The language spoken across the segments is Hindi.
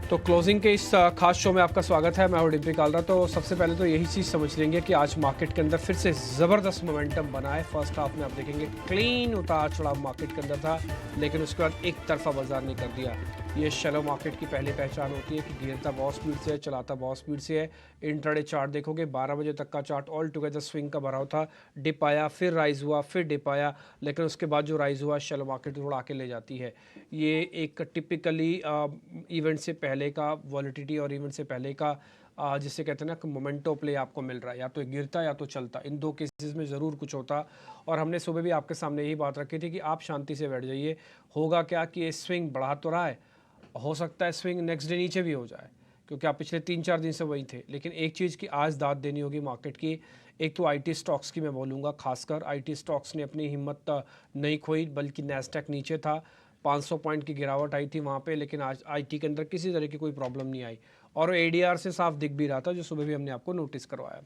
तो क्लोजिंग के इस खास शो में आपका स्वागत है। मैं हूं डिम्पी कालरा। तो सबसे पहले तो यही चीज़ समझ लेंगे कि आज मार्केट के अंदर फिर से ज़बरदस्त मोमेंटम बना है। फर्स्ट हाफ में आप देखेंगे क्लीन उतार चढ़ाव मार्केट के अंदर था, लेकिन उसके बाद एक तरफा बाजार नहीं कर दिया। ये शैलो मार्केट की पहली पहचान होती है कि गिरता बहुत स्पीड से है, चलाता बहुत स्पीड से है। इंट्राडे चार्ट देखोगे 12 बजे तक का चार्ट ऑल टुगेदर स्विंग का भरा हुआ था। डिप आया, फिर राइज हुआ, फिर डिप आया, लेकिन उसके बाद जो राइज हुआ शैलो मार्केट थोड़ा आके ले जाती है। ये एक टिपिकली इवेंट से पहले का वॉलिटिलिटी और इवेंट से पहले का जिसे कहते हैं ना कि मोमेंटो प्ले आपको मिल रहा है, या तो गिरता या तो चलता, इन दो केसेस में ज़रूर कुछ होता। और हमने सुबह भी आपके सामने यही बात रखी थी कि आप शांति से बैठ जाइए। होगा क्या कि ये स्विंग बढ़ा तो रहा है, हो सकता है स्विंग नेक्स्ट डे नीचे भी हो जाए, क्योंकि आप पिछले 3-4 दिन से वही थे। लेकिन एक चीज़ की आज दाद देनी होगी मार्केट की। एक तो आईटी स्टॉक्स की मैं बोलूँगा, खासकर आईटी स्टॉक्स ने अपनी हिम्मत नहीं खोई, बल्कि नैस्डैक नीचे था, 500 पॉइंट की गिरावट आई थी वहाँ पे, लेकिन आज आईटी के अंदर किसी तरह की कोई प्रॉब्लम नहीं आई और एडीआर से साफ दिख भी रहा था, जो सुबह भी हमने आपको नोटिस करवाया।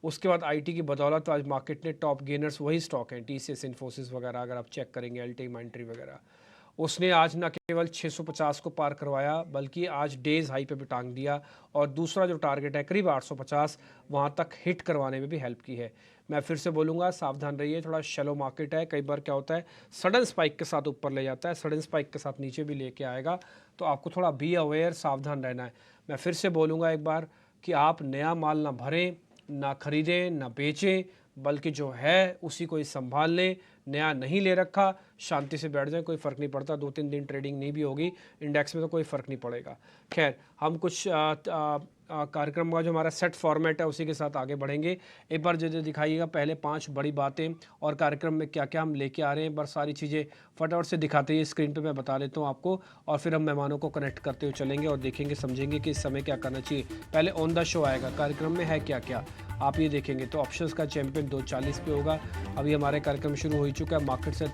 उसके बाद आईटी की बदौलत तो आज मार्केट ने टॉप गेनर्स वही स्टॉक हैं, टीसीएस, इन्फोसिस वगैरह, अगर आप चेक करेंगे एलटी माइंट्री वगैरह, उसने आज न केवल 650 को पार करवाया, बल्कि आज डेज हाई पे भी टांग दिया और दूसरा जो टारगेट है करीब 850, वहाँ तक हिट करवाने में भी हेल्प की है। मैं फिर से बोलूँगा, सावधान रहिए, थोड़ा शैलो मार्केट है। कई बार क्या होता है, सडन स्पाइक के साथ ऊपर ले जाता है, सडन स्पाइक के साथ नीचे भी लेके आएगा, तो आपको थोड़ा बी अवेयर, सावधान रहना है। मैं फिर से बोलूँगा एक बार कि आप नया माल ना भरें, ना खरीदें, ना बेचें, बल्कि जो है उसी को ही संभाल लें। नया नहीं ले रखा, शांति से बैठ जाए, कोई फ़र्क नहीं पड़ता। 2-3 दिन ट्रेडिंग नहीं भी होगी इंडेक्स में तो कोई फ़र्क नहीं पड़ेगा। खैर, हम कुछ कार्यक्रम का जो हमारा सेट फॉर्मेट है उसी के साथ आगे बढ़ेंगे। एक बार जो दिखाइएगा पहले 5 बड़ी बातें और कार्यक्रम में क्या क्या हम लेके आ रहे हैं। एक बार सारी चीज़ें फटाफट से दिखाते हुए स्क्रीन पे मैं बता देता हूँ आपको, और फिर हम मेहमानों को कनेक्ट करते हुए चलेंगे और देखेंगे, समझेंगे कि इस समय क्या करना चाहिए। पहले ऑन द शो आएगा, कार्यक्रम में है क्या क्या आप ये देखेंगे। तो ऑप्शंस का चैंपियन 2:40 पे होगा। अभी हमारे कार्यक्रम शुरू हो चुका है। मार्केट से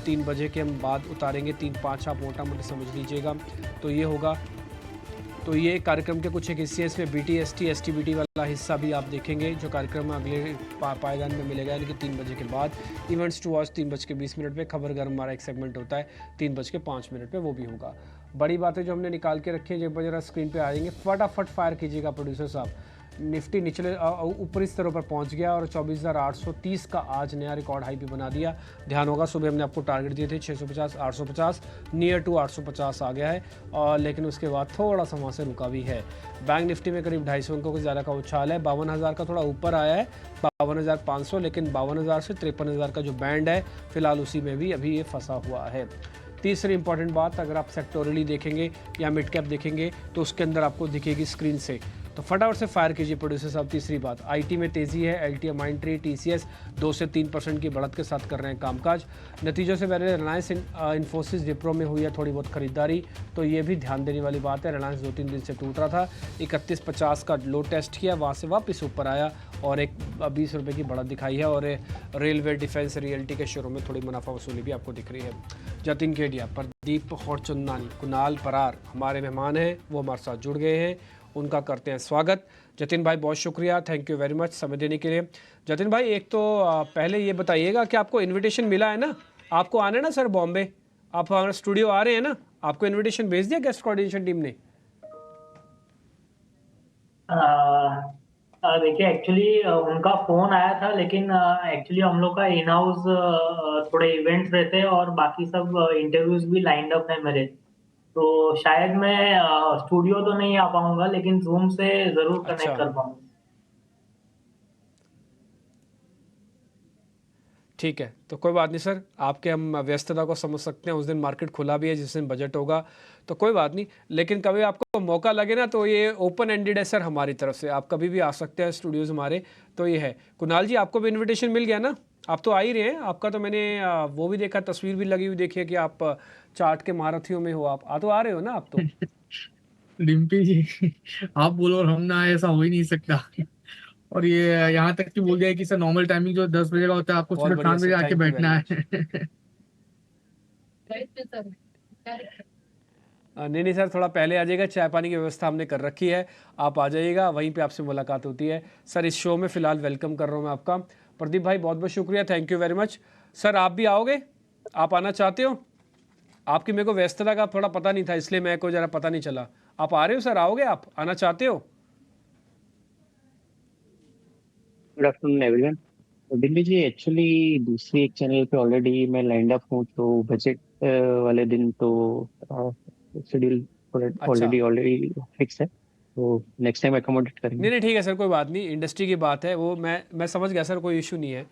3 बजे के हम बाद उतारेंगे, 3-5 आप मोटा मोटी समझ लीजिएगा। तो ये होगा। तो ये कार्यक्रम के कुछ एक हिस्से, इसमें BTST STBT वाला हिस्सा भी आप देखेंगे, जो कार्यक्रम में अगले पायदान में मिलेगा, यानी कि 3 बजे के बाद। इवेंट्स टू वॉच 3:20 पे, खबर गर्म हमारा एक सेगमेंट होता है 3:05 पे, वो भी होगा। बड़ी बातें जो हमने निकाल के रखी है, जब जरा स्क्रीन पे आएंगे, फटाफट फायर कीजिएगा प्रोड्यूसर साहब। निफ्टी निचले ऊपरी स्तरों पर पहुंच गया और 24,830 का आज नया रिकॉर्ड हाई भी बना दिया। ध्यान होगा, सुबह हमने आपको टारगेट दिए थे 650, 850, नियर टू 850 आ गया है, और लेकिन उसके बाद थोड़ा सा वहाँ से रुका भी है। बैंक निफ्टी में करीब 250 अंकों से ज़्यादा का उछाल है। 52,000 का थोड़ा ऊपर आया है, 52,500, लेकिन 52,000 से 53,000 का जो बैंड है, फिलहाल उसी में भी अभी ये फंसा हुआ है। तीसरी इंपॉर्टेंट बात, अगर आप सेक्टोरली देखेंगे या मिड कैप देखेंगे तो उसके अंदर आपको दिखेगी स्क्रीन से, तो फटाफट से फायर कीजिए प्रोड्यूसर साहब। तीसरी बात, आईटी में तेज़ी है। एलटी, माइंट्री, टीसीएस 2 से 3% की बढ़त के साथ कर रहे हैं कामकाज। नतीजों से पहले रिलायंस, इन्फोसिस, विप्रो में हुई है थोड़ी बहुत खरीदारी, तो ये भी ध्यान देने वाली बात है। रिलायंस 2-3 दिन से टूट रहा था, 3150 का लो टेस्ट किया, वहाँ से वापस ऊपर आया और एक 20 रुपये की बढ़त दिखाई है। और रेलवे, डिफेंस, रियल्टी के शेयरों में थोड़ी मुनाफा वसूली भी आपको दिख रही है। जतिन केडिया, प्रदीप हॉर्चुंदानी, कुणाल परार हमारे मेहमान हैं, वो हमारे साथ जुड़ गए हैं, उनका करते हैं स्वागत। जतिन भाई बहुत शुक्रिया, थैंक यू वेरी मच समय देने के लिए। जतिन भाई, एक तो पहले ये बताइएगा कि आपको इनविटेशन मिला है ना, आपको आना है ना सर बॉम्बे, आप हमारे स्टूडियो आ रहे हैं ना, आपको इनविटेशन भेज दिया गेस्ट कोऑर्डिनेशन टीम ने? देखिए, एक्चुअली उनका फोन आया था, लेकिन एक्चुअली हम लोग का इन हाउस थोड़े इवेंट्स रहते हैं और बाकी सब इंटरव्यूज भी लाइंड अप है मेरे। तो शायद मैं स्टूडियो तो नहीं आ पाऊंगा, लेकिन जूम से जरूर कनेक्ट अच्छा, कर पाऊंगा। ठीक है, तो कोई बात नहीं सर, आपके हम व्यस्तता को समझ सकते हैं। उस दिन मार्केट खुला भी है जिस दिन बजट होगा, तो कोई बात नहीं। लेकिन कभी आपको मौका लगे ना, तो ये ओपन एंडेड है सर हमारी तरफ से, आप कभी भी आ सकते हैं स्टूडियोज़ हमारे। तो ये है। कुणाल जी, आपको भी इनविटेशन मिल गया ना? आप तो आ ही रहे हैं, आपका तो मैंने वो भी देखा, तस्वीर भी लगी हुई देखी है कि आप चार्ट के महारथियों में हो। आप तो आ रहे हो ना आप तो? डिम्पी जी, आप बोलो और हम ना आए, ऐसा हो ही नहीं सकता। और ये यहाँ तक कि बोल दिया है कि सर नॉर्मल टाइमिंग जो 10 बजे का होता है, आपको बहुत सुबह बढ़िया 7 सर, बजे आके थैंक यू वेरी बैठना मच। है। नहीं नहीं सर, थोड़ा पहले आ जाइएगा, चाय पानी की व्यवस्था हमने कर रखी है, आप आ जाइएगा, वहीं पे आपसे मुलाकात होती है। सर इस शो में फ़िलहाल वेलकम कर रहा हूँ मैं आपका। प्रदीप भाई बहुत बहुत शुक्रिया, thank you very much. Sir आप भी आओगे, आप आना चाहते हो? आपकी मेरे को व्यस्तता का थोड़ा पता नहीं था, इसलिए मेरे को जरा पता नहीं चला। आप आ रहे हो सर? आओगे? आप आना चाहते हो? Good afternoon everyone. Delhi ji, actually दूसरी एक चैनल पे ऑलरेडी मैं लाइंड अप हूँ, तो बजट वाले दिन तो शेड्यूल अच्छा, ऑलरेडी ऑलरेडी फिक्स है, तो नेक्स्ट टाइम अकोमोडेट करेंगे। नहीं नहीं ठीक है सर, कोई बात नहीं, इंडस्ट्री की बात है वो, मैं समझ गया सर, कोई इशू नहीं है,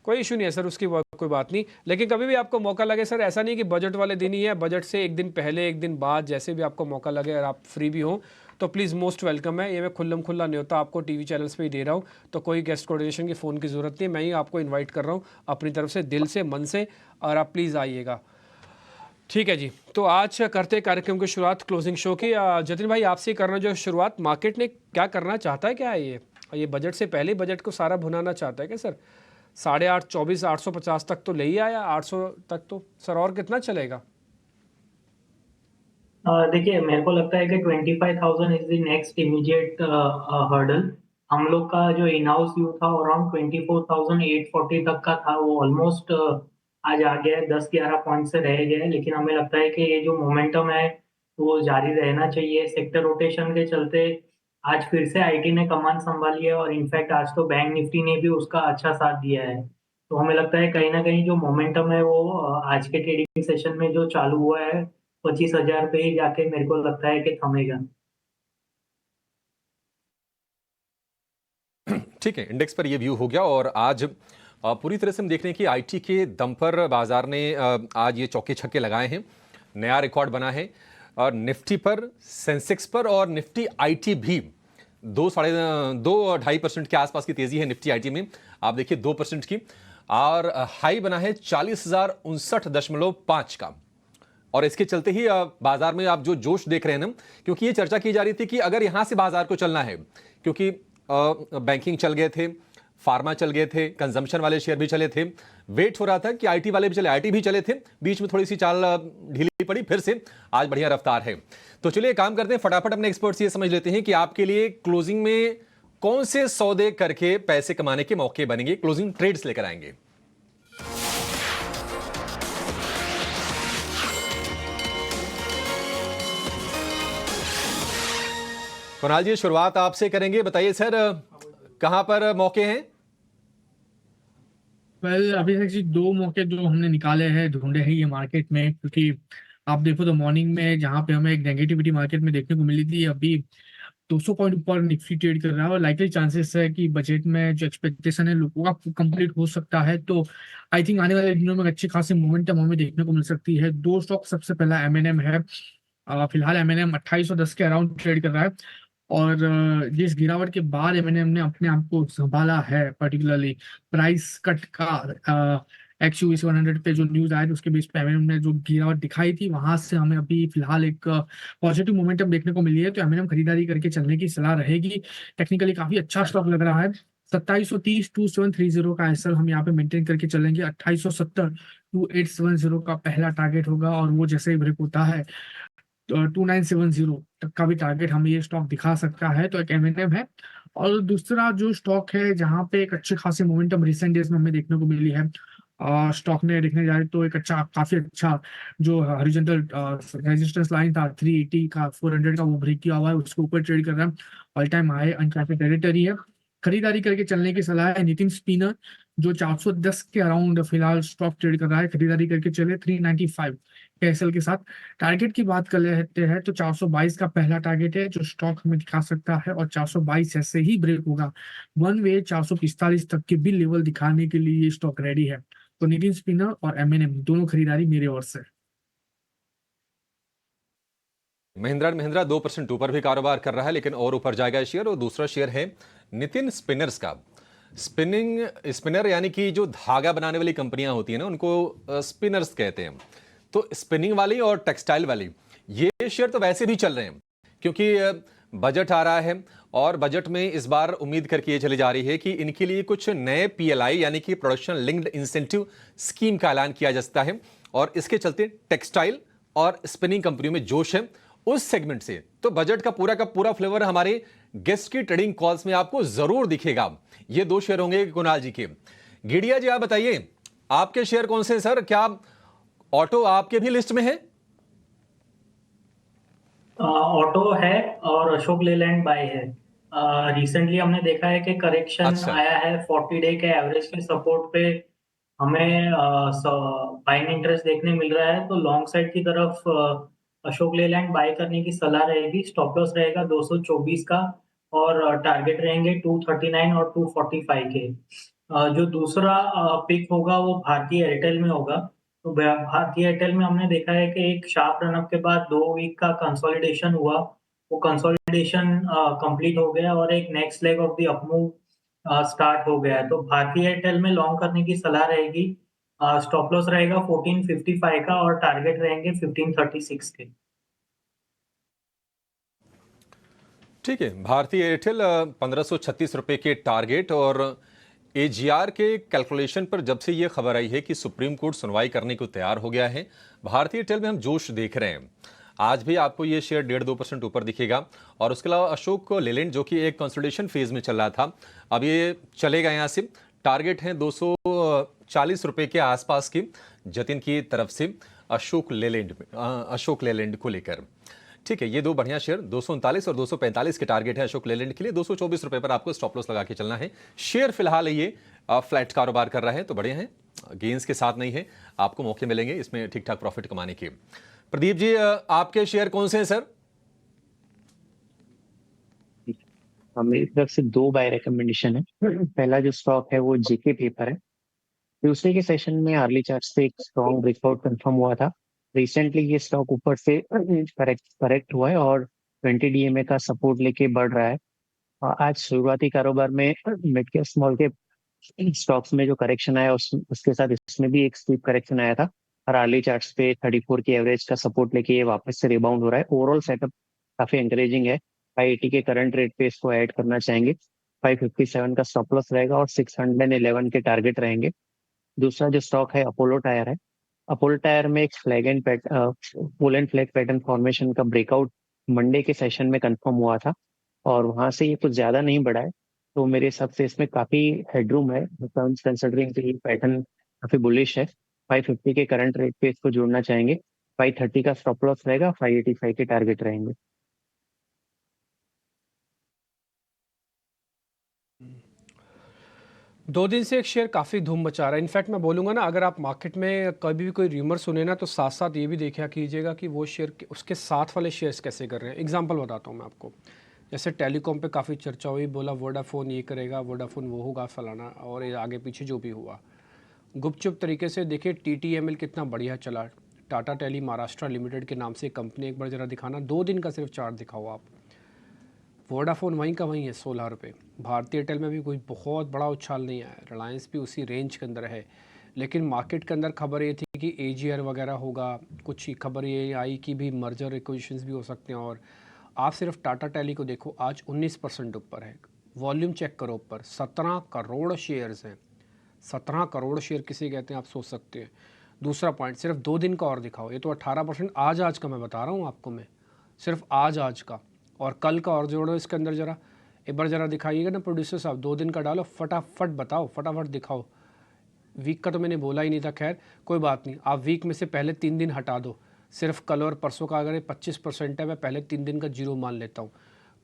कोई इशू नहीं है सर, उसकी कोई बात नहीं। लेकिन कभी भी आपको मौका लगे सर, ऐसा नहीं कि बजट वाले दिन ही है, बजट से एक दिन पहले एक दिन बाद जैसे भी आपको मौका लगे और आप फ्री भी हो तो प्लीज़ मोस्ट वेलकम है। ये मैं खुल्लम खुल्ला न्योता आपको टीवी चैनल्स पे ही दे रहा हूँ, तो कोई गेस्ट कोऑर्डिनेशन की फ़ोन की ज़रूरत नहीं है, मैं ही आपको इन्वाइट कर रहा हूँ अपनी तरफ से, दिल से, मन से, और आप प्लीज़ आइएगा। ठीक है जी, तो आज करते हैं कार्यक्रम की शुरुआत क्लोजिंग शो की। जतिन भाई आपसे ही करना जो शुरुआत, मार्केट ने क्या करना चाहता है, क्या है ये बजट से पहले बजट को सारा भुनाना चाहता है क्या सर? 8.5 24 850 तक तो ले ही आया, 800 तक तो सर, और कितना चलेगा? देखिए, मेरे को लगता है कि 25,000 is the next immediate hurdle. हम लोग का जो इन हाउस व्यू था अराउंड 24,840 तक का था, वो ऑलमोस्ट आज आ गया है, 10-11 पॉइंट से रह गया है। लेकिन हमें लगता है कि ये जो मोमेंटम है वो जारी रहना चाहिए। सेक्टर रोटेशन के चलते आज फिर से आईटी ने कमान संभाली है, और इनफैक्ट आज तो बैंक निफ्टी ने भी उसका अच्छा साथ दिया है। तो हमें लगता है कहीं ना कहीं जो मोमेंटम है वो आज के ट्रेडिंग सेशन में जो चालू हुआ है 25,000 पे ही जाके मेरे को लगता है कि थमेगा। ठीक है, इंडेक्स पर ये व्यू हो गया। और आज पूरी तरह से हम देख रहे हैं कि आईटी के दम पर बाजार ने आज ये चौके छक्के लगाए हैं, नया रिकॉर्ड बना है। और निफ्टी पर, सेंसेक्स पर और निफ्टी आईटी भी 2-2.5% के आसपास की तेजी है निफ्टी आईटी में, आप देखिए 2% की। और हाई बना है 40,059.5 का। और इसके चलते ही बाजार में आप जो जोश देख रहे हैं ना, क्योंकि ये चर्चा की जा रही थी कि अगर यहां से बाजार को चलना है, क्योंकि बैंकिंग चल गए थे, फार्मा चल गए थे, कंजम्पशन वाले शेयर भी चले थे, वेट हो रहा था कि आईटी वाले भी चले, आईटी भी चले थे, बीच में थोड़ी सी चाल ढीली पड़ी, फिर से आज बढ़िया रफ्तार है। तो चलिए काम करते हैं, फटाफट अपने एक्सपर्ट से ये समझ लेते हैं कि आपके लिए क्लोजिंग में कौन से सौदे करके पैसे कमाने के मौके बनेंगे, क्लोजिंग ट्रेड्स लेकर आएंगे। कुणाल जी, शुरुआत आपसे करेंगे, बताइए सर कहां पर मौके हैं? अभी तक जी 2 मौके जो हमने निकाले हैं, ढूंढे हैं ये मार्केट में, क्योंकि आप देखो तो मॉर्निंग में जहां पे हमें एक नेगेटिविटी मार्केट में देखने को मिली थी, अभी 200 पॉइंट ऊपर निफ्टी ट्रेड कर रहा है, और लाइकली चांसेस है कि बजट में जो एक्सपेक्टेशन है लोगों का कंप्लीट हो सकता है। तो आई थिंक आने वाले दिनों में अच्छी खासी मोमेंटम हमें देखने को मिल सकती है। 2 स्टॉक, सबसे पहला एमएनएम है। फिलहाल एमएनएम 2810 के अराउंड ट्रेड कर रहा है, और जिस गिरावट के बाद एमएनएम ने अपने आप को संभाला है, पर्टिकुलरली प्राइस कट का एक्सयूवी 100 पे जो न्यूज आया उसके बेस पे एमएनएम ने जो गिरावट दिखाई थी, वहां से हमें अभी फिलहाल एक पॉजिटिव मोमेंटम देखने को मिली है। तो एमएनएम खरीदारी करके चलने की सलाह रहेगी। टेक्निकली काफी अच्छा स्टॉक लग रहा है। 2730 2730 का एसएल हम यहाँ पे मेंटेन करके चलेंगे। 2870 2870 का पहला टारगेट होगा, और वो जैसे ही ब्रेक होता है 2970 तक का भी टारगेट हमें ये स्टॉक दिखा सकता है। तो एक एमएनएम है। और दूसरा जो स्टॉक है जहां पे एक अच्छे खासे मोमेंटम रिसेंट डेज में हमें देखने को मिली है, स्टॉक ने देखने जाए तो एक काफी अच्छा जो हॉरिजॉन्टल रेजिस्टेंस लाइन था 380 का, 400 का, वो ब्रेक किया हुआ है, उसके ऊपर ट्रेड कर रहा है। All time high uncapped territory है। खरीदारी करके चलने की सलाह है। नितिन स्पिनर जो 410 के अराउंड फिलहाल स्टॉक ट्रेड कर रहा है, खरीदारी करके चले 395 के एसएल के साथ। टारगेट की बात कर लेते हैं तो 422 का पहला टारगेट है जो स्टॉक हमें दिखा सकता है, और 422 ऐसे ही ब्रेक होगा वन वे 445 तक के भी लेवल दिखाने के लिए ये स्टॉक रेडी है। तो नितिन स्पिनर और एमएनएम दोनों खरीदारी मेरे ओर से। महिंद्रा एंड महिंद्रा 2% ऊपर भी कारोबार कर रहा है, लेकिन और ऊपर जाएगा शेयर। और दूसरा शेयर है नितिन स्पिनर्स का। स्पिनर यानी कि जो धागा बनाने वाली कंपनियां होती है ना, उनको स्पिनर्स कहते हैं। तो स्पिनिंग वाली और टेक्सटाइल वाली ये शेयर तो वैसे भी चल रहे हैं, क्योंकि बजट आ रहा है, और बजट में इस बार उम्मीद करके ये चली जा रही है कि इनके लिए कुछ नए पीएलआई यानी कि प्रोडक्शन लिंक्ड इंसेंटिव स्कीम का ऐलान किया जा सकता है। और इसके चलते टेक्सटाइल और स्पिनिंग कंपनियों में जोश है उस सेगमेंट से। तो बजट का पूरा फ्लेवर हमारे गेस्ट की ट्रेडिंग कॉल्स में आपको जरूर दिखेगा। ये 2 शेयर होंगे कुणाल जी के। गिडिया जी, आप बताइए आपके शेयर कौन से हैं सर? क्या ऑटो आपके भी लिस्ट में है? ऑटो है और अशोक लेलैंड बाय है। रिसेंटली हमने देखा है कि करेक्शन अच्छा। आया है 40 डे के एवरेज के सपोर्ट पे। हमें बाइंग इंटरेस्ट देखने मिल रहा है, तो लॉन्ग साइड की तरफ अशोक लेलैंड बाय करने की सलाह रहेगी। स्टॉप लॉस रहेगा 224 का और टारगेट रहेंगे 239 और 245 के। जो दूसरा पिक होगा वो भारतीय एयरटेल में होगा। तो भारतीय एयरटेल में हमने देखा है कि एक शार्प रनअप के बाद 2 वीक का कंसोलिडेशन हुआ। वो कंसोलिडेशन कंप्लीट हो गया और एक next leg of the up move start हो गया है। तो भारतीय एयरटेल में लॉन्ग करने की सलाह रहेगी। स्टॉप लॉस रहेगा 1455 का और टारगेट रहेंगे 1536 के। ठीक है, भारतीय एयरटेल 1536 रुपए के टारगेट। और एजीआर के कैलकुलेशन पर जब से ये खबर आई है कि सुप्रीम कोर्ट सुनवाई करने को तैयार हो गया है, भारतीय एयरटेल में हम जोश देख रहे हैं। आज भी आपको ये शेयर 1.5-2% ऊपर दिखेगा। और उसके अलावा अशोक लेलैंड जो कि एक कंसोलिडेशन फेज में चल रहा था, अब ये चलेगा यहाँ से। टारगेट है 240 रुपए के आसपास की जतिन की तरफ से अशोक लेलैंड को लेकर। ठीक है, ये दो बढ़िया शेयर 239 और 245 के टारगेट है अशोक लेलैंड के लिए। 224 रुपए पर आपको स्टॉप लॉस लगा के चलना है। शेयर फिलहाल ये फ्लैट कारोबार कर रहा है, तो बढ़िया है, गेंस के साथ नहीं है, आपको मौके मिलेंगे इसमें ठीक ठाक प्रॉफिट कमाने के। प्रदीप जी, आपके शेयर कौन से हैं सर? मेरी तरफ से दो बाय रिकमेंडेशन है। पहला जो स्टॉक है वो जेके पेपर है। ट्यूसडे के सेशन में अर्ली चार्ट से एक स्ट्रॉन्ग ब्रेकआउट कंफर्म हुआ था। रिसेंटली ये स्टॉक ऊपर से करेक्ट हुआ है और 20 डीएमए का सपोर्ट लेके बढ़ रहा है। आज शुरुआती कारोबार में मिड के स्मॉल के स्टॉक्स में जो करेक्शन आया उसके साथ इसमें भी एक स्टीप करेक्शन आया था। और अर्ली चार्ट्स पे 34 की एवरेज का सपोर्ट लेके ये वापस से रिबाउंड हो रहा है। ओवरऑल सेटअप काफी एंकरेजिंग है। 580 के करंट रेट पे इसको ऐड करना चाहेंगे। 557 का स्टॉप लॉस रहेगा और 611 के टारगेट रहेंगे। दूसरा जो स्टॉक है अपोलो टायर है। अपोलो टायर में एक flag and pull and flag pattern formation का ब्रेकआउट मंडे के सेशन में कंफर्म हुआ था और वहां से ये कुछ ज्यादा नहीं बढ़ा है। तो मेरे हिसाब से इसमें काफी हेडरूम है, कंसिडरिंग ये पैटर्न काफी बुलिश है। 550 के करंट रेट पे इसको जोड़ना चाहेंगे। 530 का स्टॉप लॉस रहेगा, 585 के टारगेट रहेंगे। 2 दिन से एक शेयर काफ़ी धूम मचा रहा है। इनफैक्ट मैं बोलूँगा ना, अगर आप मार्केट में कभी भी कोई र्यूमर सुने ना, तो साथ साथ ये भी देखा कीजिएगा कि वो शेयर उसके साथ वाले शेयर्स कैसे कर रहे हैं। एग्जांपल बताता हूँ मैं आपको। जैसे टेलीकॉम पे काफ़ी चर्चा हुई, बोला वोडाफोन ये करेगा, वोडाफोन वो होगा, फलाना, और ये आगे पीछे जो भी हुआ। गुपचुप तरीके से देखिए TTML कितना बढ़िया चला। टाटा टेली महाराष्ट्र लिमिटेड के नाम से कंपनी, एक बार ज़रा दिखाना, 2 दिन का सिर्फ चार्ट दिखाओ आप। वोडाफोन वहीं का वहीं है 16 रुपये। भारतीय एयरटेल में भी कोई बहुत बड़ा उछाल नहीं आया। रिलायंस भी उसी रेंज के अंदर है। लेकिन मार्केट के अंदर खबर ये थी कि AGR वगैरह होगा। कुछ ही खबर ये आई कि भी मर्जर एक्विजिशंस भी हो सकते हैं। और आप सिर्फ टाटा टेली को देखो, आज 19% ऊपर है। वॉल्यूम चेक करो ऊपर, 17 करोड़ शेयर्स हैं। 17 करोड़ शेयर किसे कहते हैं आप सोच सकते हैं। दूसरा पॉइंट, सिर्फ 2 दिन का और दिखाओ। ये तो 18% आज का मैं बता रहा हूँ आपको, मैं सिर्फ आज का, और कल का और जोड़ो इसके अंदर ज़रा। एक बार ज़रा दिखाइएगा ना प्रोड्यूसर साहब, 2 दिन का डालो, फटाफट बताओ, फटाफट दिखाओ। वीक का तो मैंने बोला ही नहीं था, खैर कोई बात नहीं। आप वीक में से पहले 3 दिन हटा दो। सिर्फ कल और परसों का अगर 25% है, मैं पहले 3 दिन का जीरो मान लेता हूँ।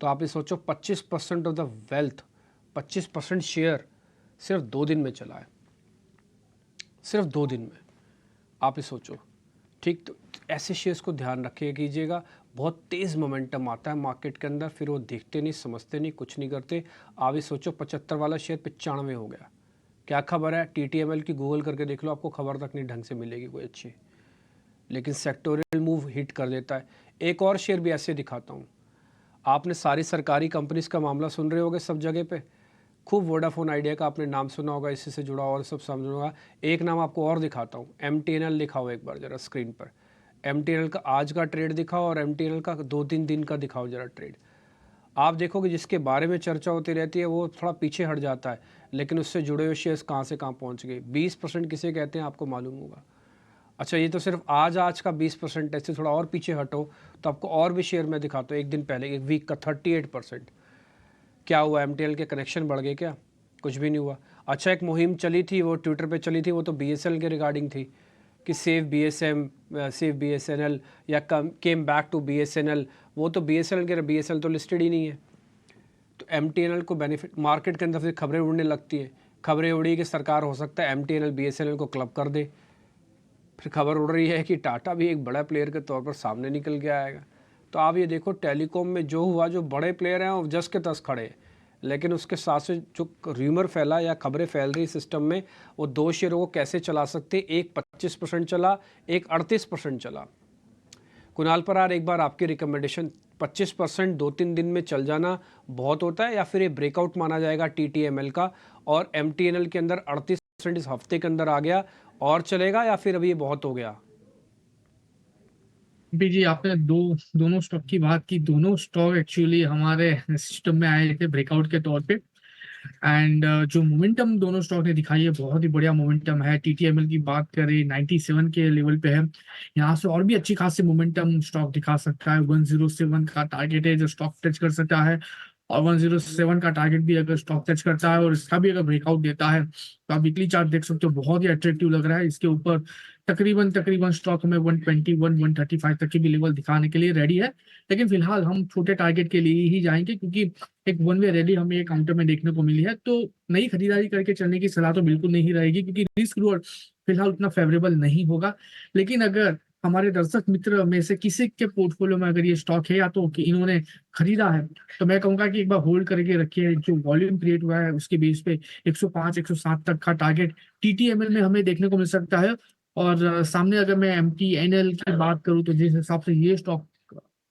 तो आप ये सोचो 25% ऑफ द वेल्थ, 25% शेयर सिर्फ 2 दिन में चला है। सिर्फ 2 दिन में, आप ये सोचो। ठीक, तो ऐसे शेयर्स को ध्यान रखिए कीजिएगा। बहुत तेज़ मोमेंटम आता है मार्केट के अंदर, फिर वो देखते नहीं, समझते नहीं, कुछ नहीं करते। आप ये सोचो 75 वाला शेयर 95 हो गया। क्या खबर है? TTML की गूगल करके देख लो, आपको खबर तक नहीं ढंग से मिलेगी कोई अच्छी। लेकिन सेक्टोरियल मूव हिट कर देता है। एक और शेयर भी ऐसे दिखाता हूँ। आपने सारी सरकारी कंपनीज़ का मामला सुन रहे होगे सब जगह पे। खूब वोडाफोन आइडिया का आपने नाम सुना होगा, इसी से जुड़ा और सब समझ होगा। एक नाम आपको और दिखाता हूँ, MTNL लिखाओ एक बार ज़रा स्क्रीन पर। MTNL का आज का ट्रेड दिखाओ और MTNL का 2-3 दिन का दिखाओ ज़रा ट्रेड। आप देखोगे जिसके बारे में चर्चा होती रहती है वो थोड़ा पीछे हट जाता है, लेकिन उससे जुड़े हुए शेयर्स कहाँ से कहाँ पहुँच गए। 20% किसे कहते हैं आपको मालूम होगा। अच्छा, ये तो सिर्फ आज का 20% है। इससे थोड़ा और पीछे हटो तो आपको और भी शेयर में दिखाता हूँ। एक दिन पहले, एक वीक का 38%। क्या हुआ? MTNL के कनेक्शन बढ़ गए क्या? कुछ भी नहीं हुआ। अच्छा, एक मुहिम चली थी, वो ट्विटर पे चली थी, वो तो BSNL के रिगार्डिंग थी कि सेव BSNL या केम बैक टू BSNL, वो तो BSNL तो लिस्टेड ही नहीं है। तो MTNL को बेनिफिट, मार्केट के अंदर फिर खबरें उड़ने लगती हैं, खबरें उड़ी कि सरकार हो सकता है MTNL BSNL को क्लब कर दे। फिर खबर उड़ रही है कि टाटा भी एक बड़ा प्लेयर के तौर पर सामने निकल के आएगा। तो आप ये देखो टेलीकॉम में जो हुआ, जो बड़े प्लेयर हैं वो जस के तस खड़े हैं, लेकिन उसके साथ से जो र्यूमर फैला या खबरें फैल रही सिस्टम में, वो दो शेयरों को कैसे चला सकते, एक 25% चला, एक 38% चला। कुणाल परार, एक बार आपकी रिकमेंडेशन, 25% 2-3 दिन में चल जाना बहुत होता है या फिर ये ब्रेकआउट माना जाएगा TTML का, और MTNL के अंदर 38% इस हफ्ते के अंदर आ गया और चलेगा, या फिर अभी ये बहुत हो गया? जी, आपने दोनों स्टॉक की बात की। दोनों स्टॉक एक्चुअली हमारे सिस्टम में आए थे ब्रेकआउट के तौर पे, एंड जो मोमेंटम दोनों स्टॉक ने दिखाई है बहुत ही बढ़िया मोमेंटम है। TTML की बात करें 97 के लेवल पे है, यहाँ से और भी अच्छी खासी मोमेंटम स्टॉक दिखा सकता है। 107 का टारगेट है जो स्टॉक टच कर सकता है, और 107 का टारगेट भी अगर स्टॉक टच करता है और इसका भी अगर ब्रेकआउट देता है तो आप वीकली चार्ट देख सकते हो, बहुत ही अट्रैक्टिव लग रहा है। इसके ऊपर तकरीबन स्टॉक में 121 135 तक की भी लेवल दिखाने के लिए रेडी है, लेकिन फिलहाल हम छोटे टारगेट के लिए ही जाएंगे क्योंकि एक वन वे रैली हमें काउंटर में देखने को मिली है। तो नई खरीदारी करके चलने की सलाह तो बिल्कुल नहीं रहेगी क्योंकि रिस्क रिवॉर्ड फिलहाल उतना फेवरेबल नहीं होगा। लेकिन अगर हमारे दर्शक मित्र में से किसी के पोर्टफोलियो में अगर ये स्टॉक है या तो कि इन्होंने खरीदा है, तो मैं कहूंगा कि एक बार होल्ड करके रखिए। जो वॉल्यूम क्रिएट हुआ है उसके बेस पे 105 107 तक का टारगेट TTML में हमें देखने को मिल सकता है। और सामने अगर मैं MTNL की बात करूं तो जिस हिसाब से ये स्टॉक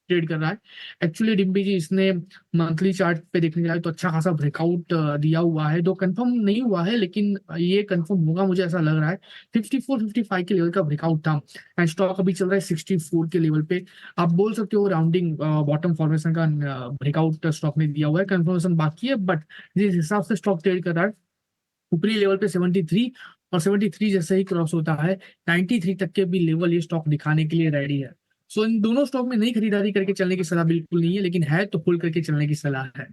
ट्रेड कर रहा है, एक्चुअली डिम्पी जी इसने मंथली चार्ट पे देखने जाए तो अच्छा खासा ब्रेकआउट दिया हुआ है। दो कंफर्म नहीं हुआ है लेकिन ये कंफर्म होगा, मुझे ऐसा लग रहा है। 54-55 के लेवल का ब्रेकआउट था एंड स्टॉक अभी चल रहा है 64 के लेवल पे। आप बोल सकते हो राउंडिंग बॉटम फॉर्मेशन का ब्रेकआउट स्टॉक ने दिया हुआ है, कंफर्मेशन बाकी है। बट जिस हिसाब से स्टॉक ट्रेड कर रहा है ऊपरी लेवल पे 73, और 73 जैसे ही क्रॉस होता है 93 तक के भी लेवल ये स्टॉक दिखाने के लिए रेडी है। सो इन दोनों स्टॉक में नई खरीदारी करके चलने की सलाह बिल्कुल नहीं है, लेकिन है तो होल्ड करके चलने की सलाह है।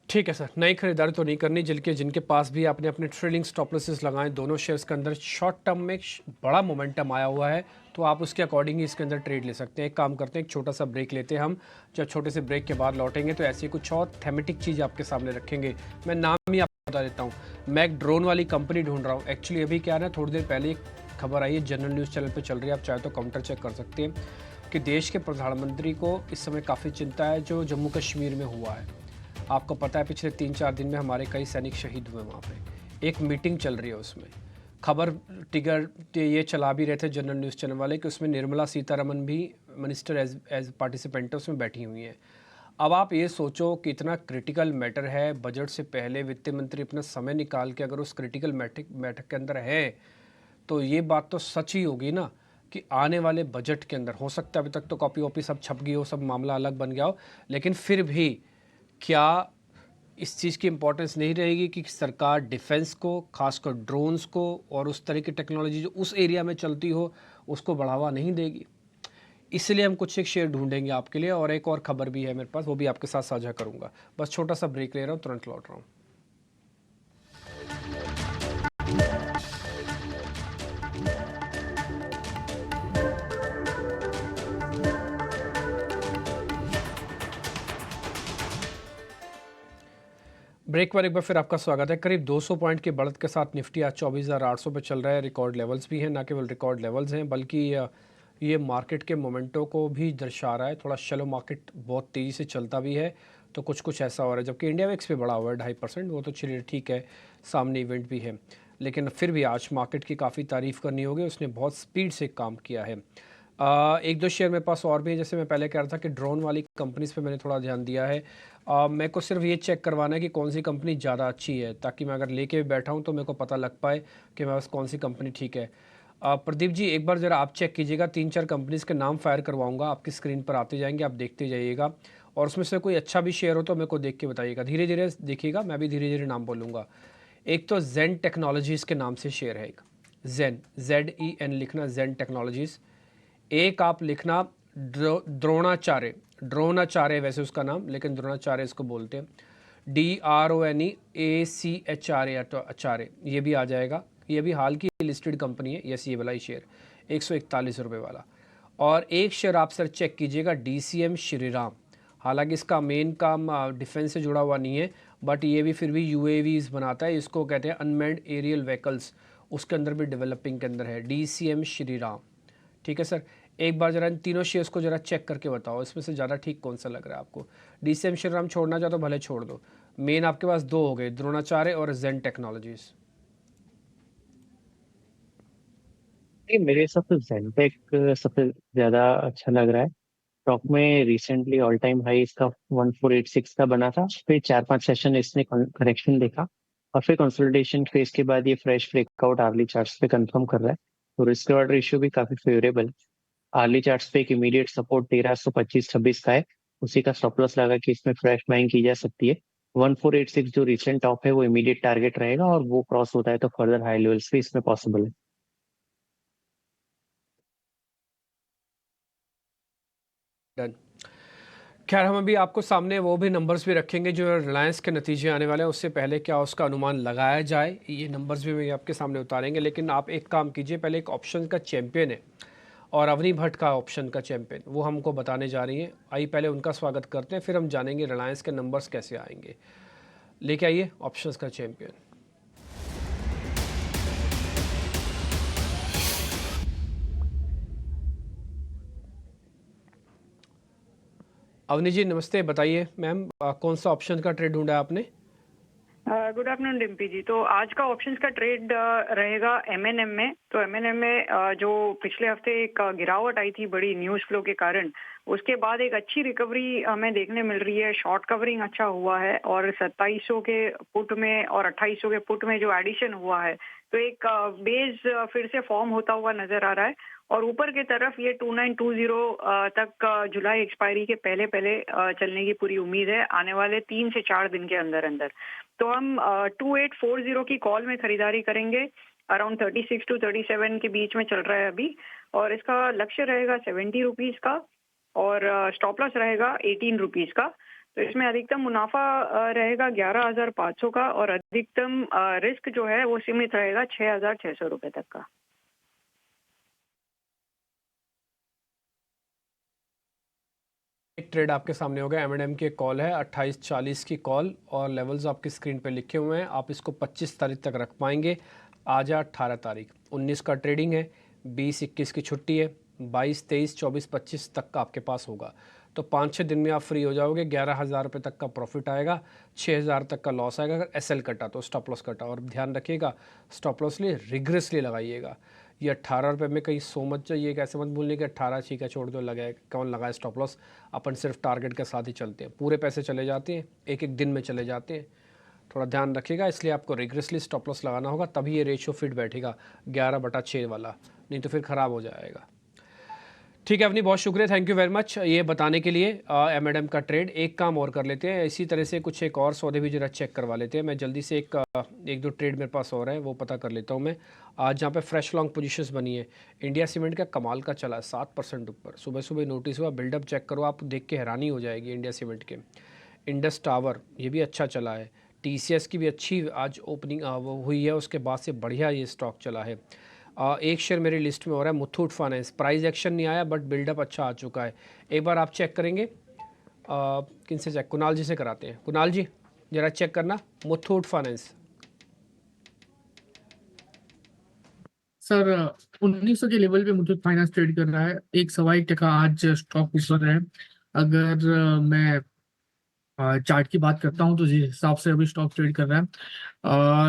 ठीक है सर, नई खरीदारी तो नहीं करनी। जिनके पास भी आपने अपने ट्रेलिंग स्टॉप लॉसेस लगाए दोनों शेयर्स के अंदर, शॉर्ट टर्म में बड़ा मोमेंटम आया हुआ है तो आप उसके अकॉर्डिंग ही इसके अंदर ट्रेड ले सकते हैं। एक काम करते हैं, एक छोटा सा ब्रेक लेते हैं हम। जब छोटे से ब्रेक के बाद लौटेंगे तो ऐसी कुछ और थेमेटिक चीज़ आपके सामने रखेंगे। मैं नाम ही आपको बता देता हूँ, मैं एक ड्रोन वाली कंपनी ढूंढ रहा हूँ। एक्चुअली अभी क्या है ना, थोड़ी देर पहले एक खबर आई है, जनरल न्यूज़ चैनल पर चल रही है, आप चाहे तो काउंटर चेक कर सकते हैं कि देश के प्रधानमंत्री को इस समय काफ़ी चिंता है जो जम्मू कश्मीर में हुआ है। आपको पता है पिछले 3-4 दिन में हमारे कई सैनिक शहीद हुए वहाँ पे। एक मीटिंग चल रही है, उसमें खबर टिगर ये चला भी रहे थे जनरल न्यूज़ चैनल वाले कि उसमें निर्मला सीतारमन भी मिनिस्टर एज पार्टिसिपेंट है, उसमें बैठी हुई हैं। अब आप ये सोचो कि इतना क्रिटिकल मैटर है, बजट से पहले वित्त मंत्री अपना समय निकाल के अगर उस क्रिटिकल मैटर के अंदर है तो ये बात तो सच ही होगी ना कि आने वाले बजट के अंदर हो सकता है अभी तक तो कॉपी वॉपी सब छप गई हो, सब मामला अलग बन गया हो, लेकिन फिर भी क्या इस चीज़ की इम्पोर्टेंस नहीं रहेगी कि सरकार डिफेंस को, खासकर ड्रोन्स को और उस तरह की टेक्नोलॉजी जो उस एरिया में चलती हो उसको बढ़ावा नहीं देगी? इसलिए हम कुछ एक शेयर ढूंढेंगे आपके लिए, और एक और खबर भी है मेरे पास, वो भी आपके साथ साझा करूंगा। बस छोटा सा ब्रेक ले रहा हूँ, तुरंत लौट रहा हूँ। ब्रेक पर एक बार फिर आपका स्वागत है। करीब 200 पॉइंट की बढ़त के साथ निफ्टी आज 24,800 पे चल रहा है। रिकॉर्ड लेवल्स भी हैं, ना केवल रिकॉर्ड लेवल्स हैं बल्कि ये मार्केट के मोमेंटो को भी दर्शा रहा है। थोड़ा शैलो मार्केट बहुत तेज़ी से चलता भी है तो कुछ ऐसा हो रहा है, जबकि इंडिया वेक्स पे बड़ा हुआ है 2.5%, वो तो चलिए ठीक है, सामने इवेंट भी है, लेकिन फिर भी आज मार्केट की काफ़ी तारीफ़ करनी होगी, उसने बहुत स्पीड से काम किया है। एक दो शेयर मेरे पास और भी है, जैसे मैं पहले कह रहा था कि ड्रोन वाली कंपनीज़ पे मैंने थोड़ा ध्यान दिया है। मेरे को सिर्फ ये चेक करवाना है कि कौन सी कंपनी ज़्यादा अच्छी है, ताकि मैं अगर लेके बैठा हूँ तो मेरे को पता लग पाए कि मेरे पास कौन सी कंपनी ठीक है। प्रदीप जी एक बार ज़रा आप चेक कीजिएगा, 3-4 कंपनीज़ के नाम फायर करवाऊँगा, आपकी स्क्रीन पर आते जाएंगे, आप देखते जाइएगा, और उसमें से कोई अच्छा भी शेयर हो तो मेरे को देख के बताइएगा। धीरे धीरे देखिएगा, मैं भी धीरे धीरे नाम बोलूँगा। एक तो जेन टेक्नोलॉजीज़ के नाम से शेयर है, एक जेन, ZEN लिखना, जेन टेक्नोलॉजीज़। एक आप लिखना द्रोणाचार्य, ड्रोनाचार्य वैसे उसका नाम, लेकिन द्रोणाचार्य इसको बोलते हैं। DRONEACHRA ये भी आ जाएगा। ये भी हाल की लिस्टेड कंपनी है। यस, ये वाला ही शेयर 141 रुपये वाला। और एक शेयर आप सर चेक कीजिएगा, DCM श्रीराम। हालांकि इसका मेन काम डिफेंस से जुड़ा हुआ नहीं है, बट ये भी फिर भी UAVs बनाता है। इसको कहते हैं अनमैन्ड एरियल व्हीकल्स, उसके अंदर भी डेवलपिंग के अंदर है। DCM श्रीराम, ठीक है सर। एक बार जरा इन तीनों शेयर्स को जरा चेक करके बताओ, इसमें से ज़्यादा ठीक कौन सा लग रहा है आपको। DCM श्रीराम छोड़ना चाहो तो भले छोड़ दो। मेन आपके पास दो हो गए, द्रोणाचार्य और जेन टेक्नोलॉजीज। मेरे हिसाब से जेनटेक सबसे ज्यादा अच्छा लग रहा है। स्टॉक में रिसेंटली ऑल टाइम हाई इसका 1486 का बना था, फिर 4-5 सेशन इसने करेक्शन देखा और फिर कंसोलिडेशन फेज के बाद ये फ्रेश ब्रेकआउट आर्ली चार्ट्स पे कंफर्म कर रहा है। तो रिस्क रिवॉर्ड रेशियो भी काफी फेवरेबल। आर्ली चार्ट्स पे एक इमीडिएट सपोर्ट 1325-26 का है, उसी का स्टॉप लॉस लगा के इसमें फ्रेश बाइंग की जा सकती है। 1486 जो रिसेंट टॉप है वो इमीडिएट टारगेट रहेगा, और वो क्रॉस होता है तो फर्दर हाई लेवल्स भी इसमें पॉसिबल है। डन। खैर, हम अभी आपको सामने वो भी नंबर्स भी रखेंगे जो रिलायंस के नतीजे आने वाले हैं, उससे पहले क्या उसका अनुमान लगाया जाए, ये नंबर्स भी आपके सामने उतारेंगे। लेकिन आप एक काम कीजिए, पहले एक ऑप्शन का चैंपियन है और अवनी भट्ट का ऑप्शन का चैंपियन, वो हमको बताने जा रही हैं। आइए पहले उनका स्वागत करते हैं, फिर हम जानेंगे रिलायंस के नंबर्स कैसे आएंगे। लेके आइए ऑप्शंस का चैंपियन। अवनी जी नमस्ते, बताइए मैम, कौन सा ऑप्शन का ट्रेड ढूंढा है आपने? गुड आफ्टरनून डिम्पी जी। तो आज का ऑप्शंस का ट्रेड रहेगा MNM में। तो MNM में जो पिछले हफ्ते एक गिरावट आई थी बड़ी न्यूज फ्लो के कारण, उसके बाद एक अच्छी रिकवरी हमें देखने मिल रही है। शॉर्ट कवरिंग अच्छा हुआ है और 2700 के पुट में और 2800 के पुट में जो एडिशन हुआ है, तो एक बेस फिर से फॉर्म होता हुआ नजर आ रहा है। और ऊपर की तरफ ये 2920 तक जुलाई एक्सपायरी के पहले चलने की पूरी उम्मीद है आने वाले 3 से 4 दिन के अंदर अंदर। तो हम 2840 की कॉल में खरीदारी करेंगे। अराउंड 36 to 37 के बीच में चल रहा है अभी, और इसका लक्ष्य रहेगा 70 रुपीज का और स्टॉप लॉस रहेगा 18 रुपीज का। तो इसमें अधिकतम मुनाफा रहेगा 11,500 का और अधिकतम रिस्क जो है वो सीमित रहेगा 6,600 रुपए तक का। एक ट्रेड आपके सामने हो गया। M&M की कॉल है 2840 की कॉल, और लेवल्स आपकी स्क्रीन पे लिखे हुए हैं। आप इसको 25 तारीख तक रख पाएंगे। आज 18 तारीख, 19 का ट्रेडिंग है, 20-21 की छुट्टी है, 22, 23, 24, 25 तक का आपके पास होगा। तो 5-6 दिन में आप फ्री हो जाओगे। 11,000 रुपये तक का प्रॉफिट आएगा, 6,000 तक का लॉस आएगा अगर SL कटा तो, स्टॉप लॉस कटा। और ध्यान रखिएगा स्टॉप लॉस लिए रिग्रेसली लगाइएगा। ये 18 रुपये में कहीं सो मत चाहिए, कैसे मत भूलने कि 18 ठीक है छोड़ दो, लगाए कौन लगाए स्टॉप लॉस। अपन सिर्फ टारगेट के साथ ही चलते हैं, पूरे पैसे चले जाते हैं, एक एक दिन में चले जाते हैं। थोड़ा ध्यान रखिएगा, इसलिए आपको रिग्रेसली स्टॉप लॉस लगाना होगा, तभी ये रेशियो फिट बैठेगा 11/6 वाला, नहीं तो फिर ख़राब हो जाएगा। ठीक है अवनी, बहुत शुक्रिया, थैंक यू वेरी मच ये बताने के लिए। M&M का ट्रेड। एक काम और कर लेते हैं, इसी तरह से कुछ एक और सौदे भी जरा चेक करवा लेते हैं। मैं जल्दी से एक दो ट्रेड मेरे पास और है वो पता कर लेता हूँ मैं। आज जहाँ पे फ्रेश लॉन्ग पोजीशंस बनी है, इंडिया सीमेंट का कमाल का चला है 7% ऊपर। सुबह सुबह नोटिस हुआ, बिल्डअप चेक करो, आप देख के हैरानी हो जाएगी इंडिया सीमेंट के। इंडस टावर ये भी अच्छा चला है। TCS की भी अच्छी आज ओपनिंग वो हुई है, उसके बाद से बढ़िया ये स्टॉक चला है। एक शेयर मेरी लिस्ट में हो रहा है मुथूट फाइनेंस। प्राइस एक्शन नहीं आया बट बिल्डअप अच्छा आ चुका है। एक बार आप चेक करेंगे, किन से चेक? कुणाल जी से कराते हैं। कुणाल जी जरा चेक करना मुथूट फाइनेंस। सर 1900 के लेवल पे मुथूट फाइनेंस ट्रेड कर रहा है। 1.1% आज स्टॉक ऊपर है। अगर मैं चार्ट की बात करता हूं तो जिस हिसाब से अभी स्टॉक ट्रेड कर रहा है,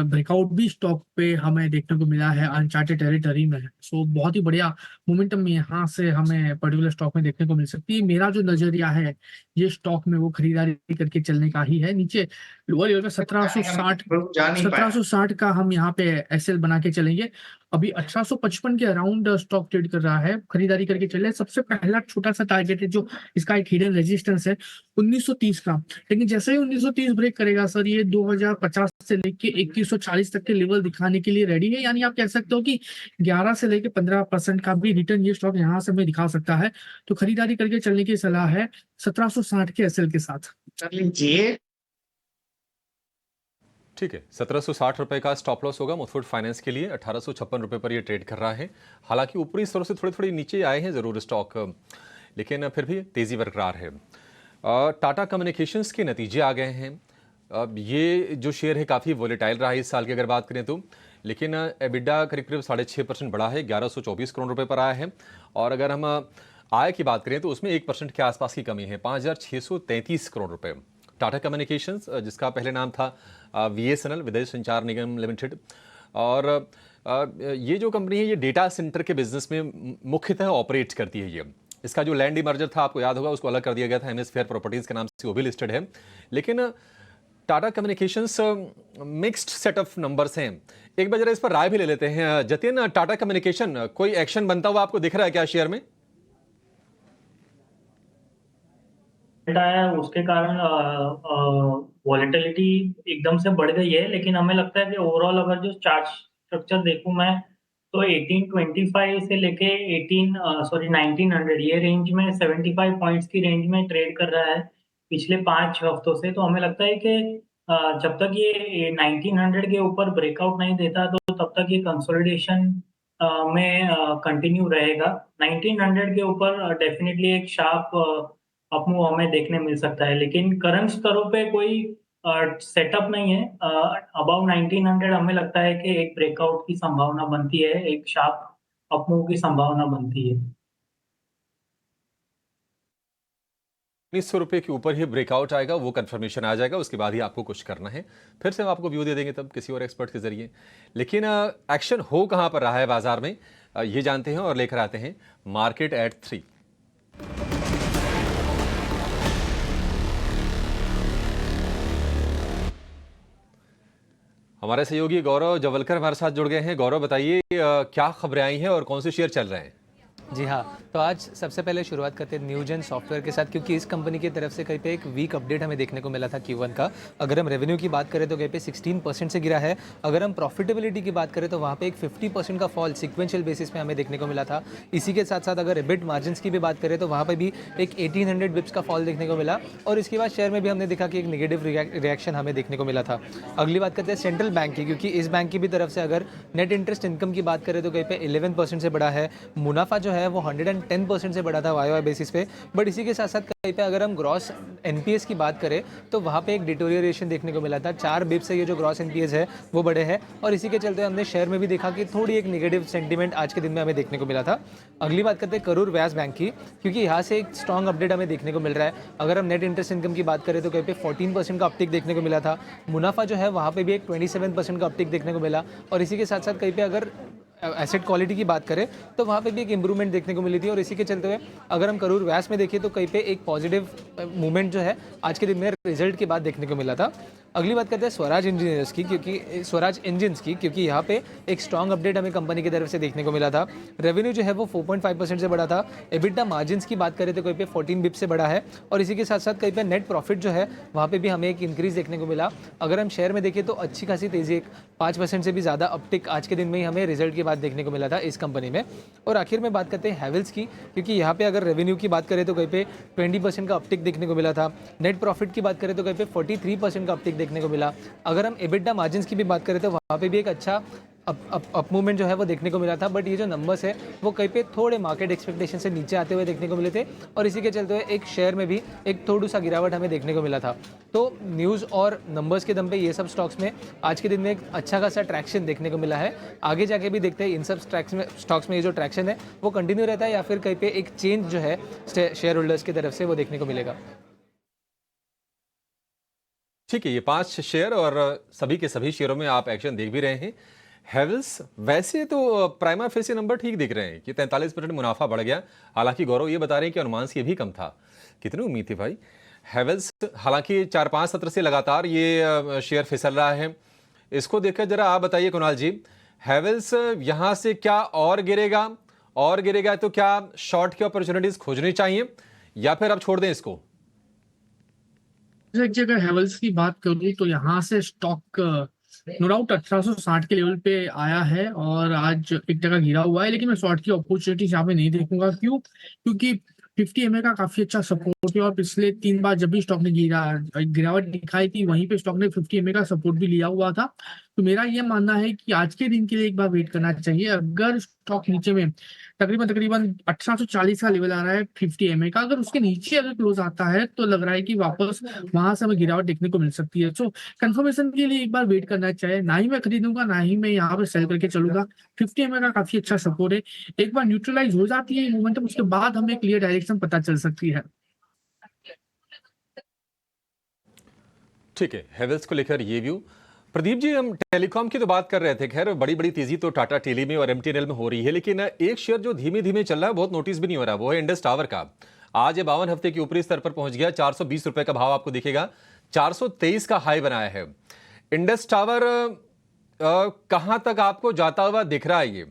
ब्रेकआउट भी स्टॉक पे हमें देखने को मिला है, अनचार्टेड टेरिटरी में है। सो बहुत ही बढ़िया मोमेंटम यहाँ से हमें पर्टिकुलर स्टॉक में देखने को मिल सकती है। मेरा जो नजरिया है ये स्टॉक में वो खरीदारी करके चलने का ही है। नीचे लोअर लेवल पे 1760 का हम यहाँ पे SL बना के चलेंगे। अभी 1855 के अराउंड स्टॉक ट्रेड कर रहा है, खरीदारी करके चले। सबसे पहला छोटा सा टारगेट है जो इसका एक हिडन रेजिस्टेंस है 1930 का। लेकिन जैसे ही 1930 ब्रेक करेगा सर, ये 2050 से लेके 2140 तक के लेवल दिखाने के लिए रेडी है। यानी आप कह सकते हो कि 11 से लेके 15% का भी रिटर्न ये स्टॉक यहाँ से हमें दिखा सकता है। तो खरीदारी करके चलने की सलाह है 1760 के SL के साथ। कर लीजिए। ठीक है, 1760 रुपए का स्टॉप लॉस होगा मुथूट फाइनेंस के लिए। 1856 रुपए पर ये ट्रेड कर रहा है। हालांकि ऊपरी स्तरों से थोड़ी थोड़ी नीचे आए हैं जरूर स्टॉक, लेकिन फिर भी तेजी बरकरार है। टाटा कम्युनिकेशंस के नतीजे आ गए हैं। अब ये जो शेयर है काफ़ी वोलेटाइल रहा है इस साल की अगर बात करें तो, लेकिन एबिडा करीब करीब 6.5% बढ़ा है, 1124 करोड़ रुपए पर आया है। और अगर हम आय की बात करें तो उसमें 1% के आसपास की कमी है, 5,633 करोड़ रुपए। टाटा कम्युनिकेशंस जिसका पहले नाम था VSNL, विदेश संचार निगम लिमिटेड, और ये जो कंपनी है ये डेटा सेंटर के बिजनेस में मुख्यतः ऑपरेट करती है। ये इसका जो लैंड मर्जर था आपको याद होगा, उसको अलग कर दिया गया था, हेमिस्फेयर प्रॉपर्टीज के नाम से वो भी लिस्टेड है। लेकिन Tata communications mixed set of numbers हैं। एक बार जरा इस पर राय भी ले लेते हैं। जतिन, टाटा कम्युनिकेशन कोई एक्शन बनता हुआ आपको दिख रहा है क्या शेयर में? है उसके कारण वॉलेटिलिटी एकदम से बढ़ गई है, लेकिन हमें लगता है कि ओवरऑल अगर जो चार्ट स्ट्रक्चर देखूं मैं तो 1825 से लेके 1900 ये रेंज में 75 पॉइंट्स की रेंज में ट्रेड कर रहा है पिछले 5 हफ्तों से। तो हमें लगता है कि जब तक ये 1900 के ऊपर ब्रेकआउट नहीं देता तो तब तक ये कंसोलिडेशन में कंटिन्यू रहेगा। 1900 के ऊपर डेफिनेटली एक शार्प अपमूव हमें देखने मिल सकता है, लेकिन करंट स्तरों पे कोई सेटअप नहीं है। अबाव 1900 हमें लगता है कि एक ब्रेकआउट की संभावना बनती है, एक शार्प अपमूव की संभावना बनती है। 1900 रुपए के ऊपर ही ब्रेकआउट आएगा, वो कंफर्मेशन आ जाएगा, उसके बाद ही आपको कुछ करना है। फिर से हम आपको व्यू दे देंगे तब किसी और एक्सपर्ट के जरिए। लेकिन एक्शन हो कहां पर रहा है बाजार में, ये जानते हैं और लेकर आते हैं मार्केट एट 3। हमारे सहयोगी गौरव जवलकर हमारे साथ जुड़ गए हैं। गौरव, बताइए क्या खबरें आई हैं और कौन से शेयर चल रहे हैं? जी हाँ, तो आज सबसे पहले शुरुआत करते हैं न्यूजेन सॉफ्टवेयर के साथ, क्योंकि इस कंपनी की तरफ से कहीं पे एक वीक अपडेट हमें देखने को मिला था Q1 का। अगर हम रेवेन्यू की बात करें तो कहीं पे 16% से गिरा है। अगर हम प्रॉफिटेबिलिटी की बात करें तो वहाँ पे एक 50% का फॉल सिक्वेंशियल बेसिस पे हमें देखने को मिला था। इसी के साथ साथ अगर एबिट मार्जिन्स की भी बात करें तो वहाँ पर भी एक 1800 बिप्स का फॉल देखने को मिला, और इसके बाद शेयर में भी हमने देखा कि एक नेगेटिव रिएक्शन हमें देखने को मिला था। अगली बात करते हैं सेंट्रल बैंक की, क्योंकि इस बैंक की भी तरफ से अगर नेट इंटरेस्ट इनकम की बात करें तो कहीं पे 11% से बढ़ा है। मुनाफा जो है वो 110% से बढ़ा था YoY बेसिस पे। बट इसी के साथ साथ कहीं पे अगर हम ग्रॉस NPS की बात करें तो वहाँ पे एक डिटोरिएशन देखने को मिला था। 4 बिप से ये जो ग्रॉस NPS है वो बढ़े हैं, और इसी के चलते हमने शेयर में भी देखा कि थोड़ी एक नेगेटिव सेंटीमेंट आज के दिन में हमें देखने को मिला था। अगली बात करते हैं करूर व्यास बैंक की, क्योंकि यहाँ से एक स्ट्रॉन्ग अपडेट हमें देखने को मिल रहा है। अगर हम नेट इंटरेस्ट इनकम की बात करें तो कहीं पे 14% का अपटिक देखने को मिला था। मुनाफा जो है वहाँ पे भी एक 27% का अपटिक देखने को मिला, और इसी के साथ साथ कहीं पे अगर एसेट क्वालिटी की बात करें तो वहाँ पे भी एक इंप्रूवमेंट देखने को मिली थी। और इसी के चलते हुए अगर हम करूर व्यास में देखें तो कहीं पे एक पॉजिटिव मूवमेंट जो है आज के दिन में रिजल्ट के बाद देखने को मिला था। अगली बात करते हैं स्वराज इंजीनियर्स की, क्योंकि स्वराज इंजिन्स की, क्योंकि यहाँ पे एक स्ट्रॉन्ग अपडेट हमें कंपनी की तरफ से देखने को मिला था। रेवेन्यू जो है वो 4.5% से बढ़ा था। एबिटा मार्जिन्स की बात करें तो कहीं पे 14 बिप से बढ़ा है, और इसी के साथ साथ कहीं पे नेट प्रॉफिट जो है वहाँ पे भी हमें एक इंक्रीज देखने को मिला। अगर हम शेयर में देखें तो अच्छी खासी तेजी, एक 5% से भी ज़्यादा अपटिक आज के दिन में ही हमें रिजल्ट के बाद देखने को मिला था इस कंपनी में। और आखिर में बात करते हैं हैवेल्स की, क्योंकि यहाँ पे अगर रेवेन्यू की बात करें तो कहीं पे 20% का अपटिक देखने को मिला था। नेट प्रॉफिट की बात करें तो कहीं पे 43% का अपटिक देखने को मिला। अगर हम एबिटा मार्जिन्स की भी बात करें तो वहाँ पे भी एक अच्छा अप मूवमेंट जो है वो देखने को मिला था। बट ये जो नंबर्स है वो कहीं पे थोड़े मार्केट एक्सपेक्टेशन से नीचे आते हुए देखने को मिले थे, और इसी के चलते हुए एक शेयर में भी एक थोड़ा सा गिरावट हमें देखने को मिला था। तो न्यूज़ और नंबर्स के दम पे ये सब स्टॉक्स में आज के दिन में एक अच्छा खासा ट्रैक्शन देखने को मिला है। आगे जाके भी देखते हैं इन सब स्टॉक्स में ये जो ट्रैक्शन है वो कंटिन्यू रहता है या फिर कहीं पे एक चेंज जो है शेयर होल्डर्स की तरफ से वो देखने को मिलेगा। ठीक है, ये 5 शेयर और सभी के सभी शेयरों में आप एक्शन देख भी रहे हैं। हैवेल्स वैसे तो प्राइमा फेसी नंबर ठीक दिख रहे हैं कि 43% मुनाफा बढ़ गया। हालांकि गौरव ये बता रहे हैं कि अनुमान से भी कम था। कितनी उम्मीद थी भाई हैवेल्स? हालांकि 4-5 सत्र से लगातार ये शेयर फिसल रहा है। इसको देखकर जरा आप बताइए कुणाल जी, हैवेल्स यहाँ से क्या और गिरेगा? और गिरेगा तो क्या शॉर्ट की अपॉर्चुनिटीज खोजनी चाहिए या फिर आप छोड़ दें इसको? अगर हैवेल्स की बात करूं तो यहाँ से स्टॉक नो डाउट 1860 के लेवल पे आया है और आज एक जगह गिरा हुआ है, लेकिन मैं शॉर्ट की अपॉर्चुनिटी यहाँ पे नहीं देखूंगा। क्यों? क्योंकि 50 एमए का काफी अच्छा सपोर्ट है और पिछले 3 बार जब भी स्टॉक ने गिरावट दिखाई थी वहीं पे स्टॉक ने 50 एमए का सपोर्ट भी लिया हुआ था। तो मेरा ये मानना है कि आज के दिन के लिए एक बार वेट करना चाहिए। अगर स्टॉक नीचे में तकरीबन तकरीबन 1840 का लेवल आ रहा है 50 एमए का, अगर उसके नीचे अगर क्लोज आता है तो लग रहा है कि वापस वहां से हमें गिरावट देखने को मिल सकती है। सो कंफर्मेशन के लिए एक बार वेट करना चाहिए। ना ही मैं खरीदूंगा ना ही मैं यहाँ पे सेल करके चलूंगा। 50 एमए का काफी अच्छा सपोर्ट है। एक बार न्यूट्रलाइज हो जाती है मोमेंटम उसके बाद हमें क्लियर डायरेक्शन पता चल सकती है। ठीक है, हैवेल्स को लेकर ये व्यू। प्रदीप जी, हम टेलीकॉम की तो बात कर रहे थे, खैर बड़ी बड़ी तेजी तो टाटा टेली में और एमटीएनएल में हो रही है, लेकिन एक शेयर जो धीमे धीमे चल रहा है, बहुत नोटिस भी नहीं हो रहा, वो है इंडस टावर का। आज ये 52 हफ्ते के ऊपरी स्तर पर पहुंच गया, 420 रुपए का भाव आपको दिखेगा, 423 का हाई बनाया है। इंडस टावर कहां तक आपको जाता हुआ दिख रहा है? ये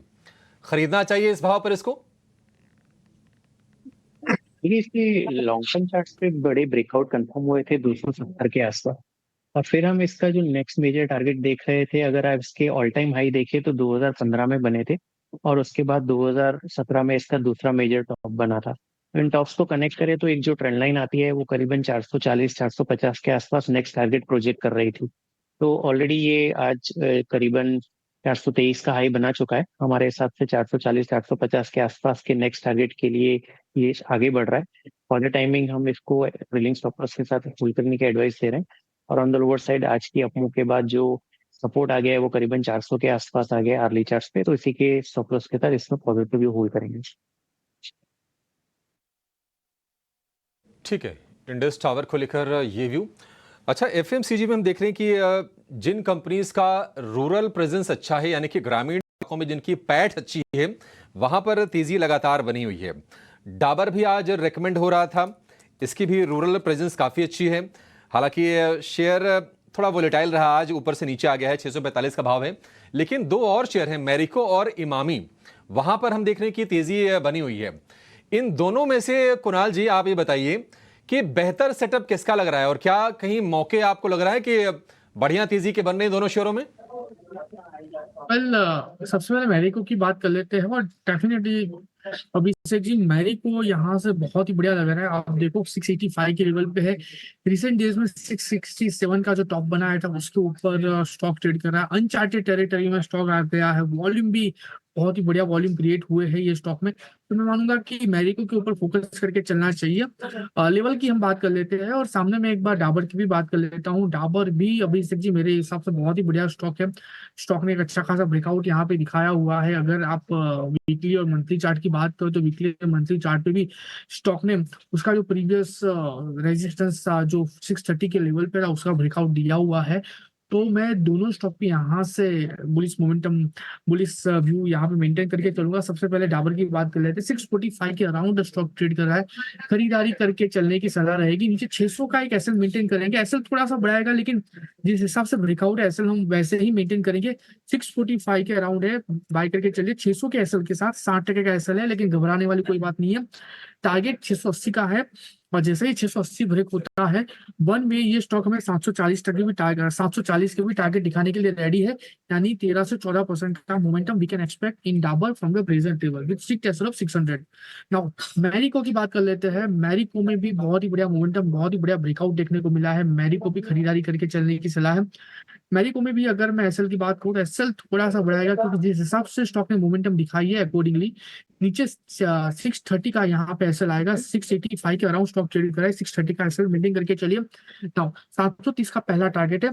खरीदना चाहिए इस भाव पर इसको? देखिए, इसके लॉन्ग टर्म चार्ट्स पे बड़े ब्रेकआउट कंफर्म हुए थे 270 के आसपास, और फिर हम इसका जो नेक्स्ट मेजर टारगेट देख रहे थे, अगर आप इसके ऑल टाइम हाई देखें तो 2015 में बने थे, और उसके बाद 2017 में इसका दूसरा मेजर टॉप बना था। इन टॉप्स को कनेक्ट करें तो एक जो ट्रेंड लाइन आती है वो करीबन 440-450 के आसपास नेक्स्ट टारगेट प्रोजेक्ट कर रही थी। तो ऑलरेडी ये आज करीबन 423 का हाई बना चुका है। हमारे हिसाब से 440-450 के आसपास के नेक्स्ट टारगेट के लिए ये आगे बढ़ रहा है। फॉर द टाइमिंग हम इसको ट्रेलिंग स्टॉप लॉस के साथ होल्ड करने की एडवाइस दे रहे हैं। और ऑन द लोअर साइड आज की अपमूव के बाद जो सपोर्ट आ गया है वो करीबन 400 के आसपास आ गया अर्ली चार्ट्स पे, तो इसी के स्टॉप लॉस के साथ इसमें पॉजिटिव व्यू होल्ड करेंगे। ठीक है, इंडस टावर को लेकर ये व्यू। अच्छा, एफएमसीजी में हम देख रहे हैं कि जिन कंपनीज का रूरल प्रेजेंस अच्छा है, यानी कि ग्रामीण इलाकों में जिनकी पैठ अच्छी है, वहां पर तेजी लगातार बनी हुई है। डाबर भी आज रेकमेंड हो रहा था, इसकी भी रूरल प्रेजेंस काफी अच्छी है। हालांकि शेयर थोड़ा वोलेटाइल रहा, आज ऊपर से नीचे आ गया है, 645 का भाव है। लेकिन दो और शेयर हैं, मैरिको और इमामी, वहां पर हम देख रहे हैं कि तेजी बनी हुई है। इन दोनों में से कुणाल जी आप ये बताइए कि बेहतर सेटअप किसका लग रहा है, और क्या कहीं मौके आपको लग रहा है कि बढ़िया तेजी के बन रहे हैं दोनों शेयरों में? सबसे पहले मैरिको की बात कर लेते हैं और डेफिनेटली अभिषेक जी मैरिको यहाँ से बहुत ही बढ़िया लग रहा है। आप देखो 685 के लेवल पे है, रिसेंट डेज में 667 का जो टॉप बनाया था उसके ऊपर स्टॉक ट्रेड कर रहा है। अनचार्टेड टेरिटरी में स्टॉक आ गया है, वॉल्यूम भी बहुत ही बढ़िया वॉल्यूम क्रिएट हुए हैं ये स्टॉक में। तो मैं मानूंगा कि मैरिको के ऊपर फोकस करके चलना चाहिए। लेवल की हम बात कर लेते हैं और सामने में एक बार डाबर की भी बात कर लेता हूँ। डाबर भी अभिषेक जी मेरे हिसाब से बहुत ही बढ़िया स्टॉक है। स्टॉक ने एक अच्छा खासा ब्रेकआउट यहाँ पे दिखाया हुआ है। अगर आप वीकली और मंथली चार्ट की बात करो तो वीकली और मंथली चार्ट पे भी स्टॉक ने उसका जो प्रीवियस रेजिस्टेंस जो 630 के लेवल पे था उसका ब्रेकआउट दिया हुआ है। तो मैं दोनों स्टॉक पे यहाँ से बुलिश मोमेंटम, बुलिश व्यू यहाँ पे मेंटेन करके चलूंगा। सबसे पहले डाबर की बात कर लेते हैं। 645 के अराउंड स्टॉक ट्रेड कर रहा है, खरीदारी करके चलने की सलाह रहेगी। नीचे 600 का एक एसएल मेंटेन करेंगे, एसएल थोड़ा सा बढ़ाएगा लेकिन जिस हिसाब से ब्रेकआउट है एसएल हम वैसे ही मेंटेन करेंगे। 645 के अराउंड है, बाय करके चलिए। 600 के एसएल के साथ 60% का एसएल है, लेकिन घबराने वाली कोई बात नहीं है। टारगेट 680 का है और जैसे ही 680 ब्रेक होता है वन में ये स्टॉक हमें 740 तक भी टारगेट, 740 के भी टारगेट दिखाने के लिए रेडी है। यानी 13 से 14% का momentum we can expect in Dabur from the present level with strict SL of 600। Now Marico की बात कर लेते हैं। मैरिको में भी बहुत ही बढ़िया मोमेंटम, बहुत ही बढ़िया ब्रेकआउट देखने को मिला है। मैरिको भी खरीदारी करके चलने की सलाह है। मैरिको में भी अगर मैं एसएल की बात करूँ तो एसएल थोड़ा सा बढ़ाएगा क्योंकि जिस हिसाब से स्टॉक ने मोमेंटम दिखाई है अकॉर्डिंगली नीचे 630 का यहाँ पे एसएल आएगा। 685 के अराउंड स्टॉक ट्रेड कर रहा है, 630 का एसएल मेंटेन करके चलिए। नाउ 730 का पहला टारगेट है।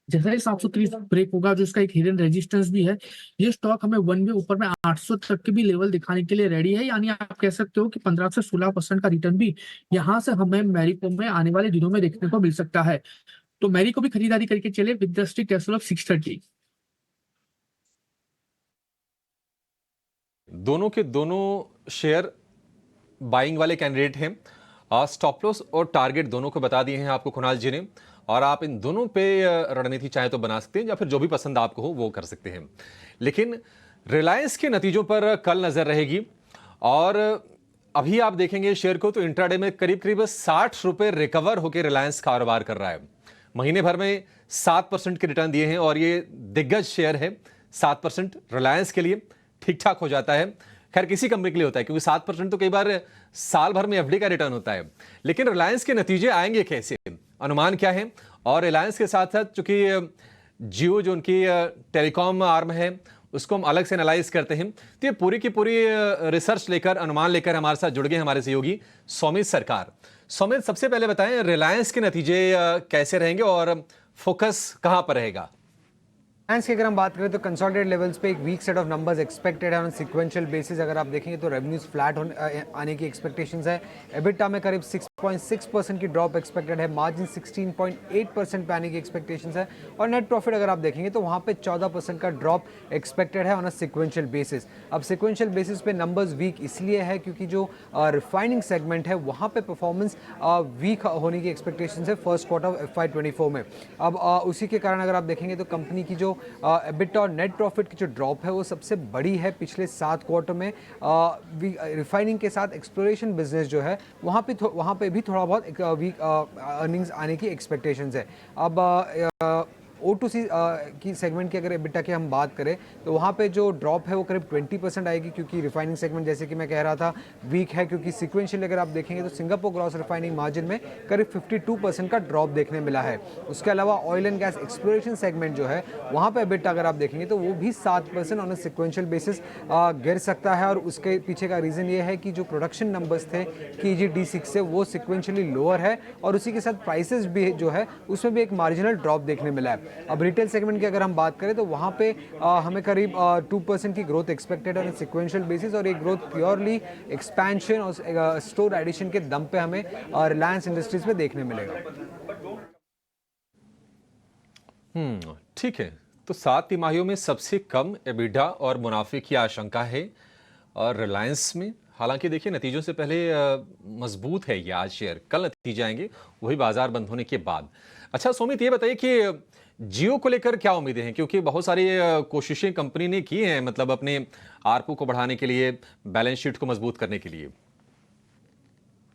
जैसे ही 730 ब्रेक होगा, जो इसका एक हिडन रेजिस्टेंस भी है, ये स्टॉक हमें वन वे ऊपर में 800 तक के भी लेवल दिखाने के लिए रेडी है। यानी आप कह सकते हो कि 15 से 16% का रिटर्न भी यहाँ से हमें मैरिको में आने वाले दिनों में देखने को मिल सकता है। तो मैरिको भी खरीदारी करके चले with the strict SL of 630। दोनों के दोनों शेयर बाइंग वाले कैंडिडेट हैं। स्टॉप लॉस और टारगेट दोनों को बता दिए हैं आपको कुणाल जी ने, और आप इन दोनों पे रणनीति चाहे तो बना सकते हैं या फिर जो भी पसंद आपको हो वो कर सकते हैं। लेकिन रिलायंस के नतीजों पर कल नजर रहेगी, और अभी आप देखेंगे शेयर को तो इंट्राडे में करीब करीब 60 रुपए रिकवर होकर रिलायंस कारोबार कर रहा है। महीने भर में 7% के रिटर्न दिए हैं और ये दिग्गज शेयर है। 7% रिलायंस के लिए ठीक ठाक हो जाता है। खैर किसी कंपनी के लिए होता है, क्योंकि 7% तो कई बार साल भर में एफडी का रिटर्न होता है। लेकिन रिलायंस के नतीजे आएंगे कैसे, अनुमान क्या है? और रिलायंस के साथ साथ चूंकि जियो जो उनकी टेलीकॉम आर्म है उसको हम अलग से एनालाइज करते हैं, तो ये पूरी की पूरी रिसर्च लेकर, अनुमान लेकर हमारे साथ जुड़ गए हमारे सहयोगी सौमित सरकार। सौमित, सबसे पहले बताएं रिलायंस के नतीजे कैसे रहेंगे और फोकस कहां पर रहेगा? रिलायंस की अगर हम बात करें तो कंसोलिडेटेड लेवल्स पे एक weak set of numbers expected है ऑन सिक्वेंशियल बेसिस। अगर आप देखेंगे तो रेवेन्यूज फ्लैट आने की एक्सपेक्टेशंस है। एबिटा में करीब 6.6% की ड्रॉप एक्सपेक्टेड है। मार्जिन 16.8% पे आने की एक्सपेक्टेशंस है। और नेट प्रॉफिट अगर आप देखेंगे तो वहाँ पे 14% का ड्रॉप एक्सपेक्टेड है ऑन अ सिक्वेंशियल बेसिस। अब सिक्वेंशियल बेसिस पे नंबर्स वीक इसलिए है क्योंकि जो रिफाइनिंग सेगमेंट है वहाँ पे परफॉर्मेंस वीक होने की एक्सपेक्टेशंस है फर्स्ट क्वार्टर FY24 में। अब उसी के कारण अगर आप देखेंगे तो कंपनी की जो एबिटा और नेट प्रॉफिट की जो ड्रॉप है वो सबसे बड़ी है पिछले 7 क्वार्टर में। रिफाइनिंग के साथ एक्सप्लोरेशन बिजनेस जो है वहाँ पे भी थोड़ा बहुत वीक अर्निंग्स आने की एक्सपेक्टेशंस है। अब O2C की सेगमेंट की अगर एबिटा की हम बात करें तो वहाँ पे जो ड्रॉप है वो करीब 20% आएगी, क्योंकि रिफाइनिंग सेगमेंट जैसे कि मैं कह रहा था वीक है, क्योंकि सिक्वेंशियल अगर आप देखेंगे तो सिंगापुर ग्रॉस रिफाइनिंग मार्जिन में करीब 52% का ड्रॉप देखने मिला है। उसके अलावा oil and gas exploration segment जो है वहाँ पर एबिटा अगर आप देखेंगे तो वो भी 7% ऑन सिक्वेंशियल बेसिस गिर सकता है। और उसके पीछे का रीज़न ये है कि जो प्रोडक्शन नंबर्स थे KG-D6 से वो सिक्वेंशियली लोअर है और उसी के साथ प्राइसेस भी जो है उसमें भी एक मार्जिनल ड्रॉप देखने मिला है। अब रिटेल सेगमेंट की अगर हम बात करें तो वहाँ पे हमें करीब 2% की ग्रोथ एक्सपेक्टेड है सिक्वेंशियल बेसिस, और एक ग्रोथ प्योरली एक्सपेंशन और स्टोर एडिशन के दम पे हमें रिलायंस इंडस्ट्रीज में देखने मिलेगा। ठीक है, तो 7 तिमाहियों में सबसे कम एबिटा और मुनाफे की आशंका है और रिलायंस में। हालांकि देखिए नतीजों से पहले मजबूत है ये आज शेयर, कल नतीजे आएंगे वही बाजार बंद होने के बाद। अच्छा सुमित, ये बताइए कि जियो को लेकर क्या उम्मीदें हैं, क्योंकि बहुत सारी कोशिशें कंपनी ने की हैं, मतलब अपने आरपू को बढ़ाने के लिए, बैलेंस शीट को मजबूत करने के लिए।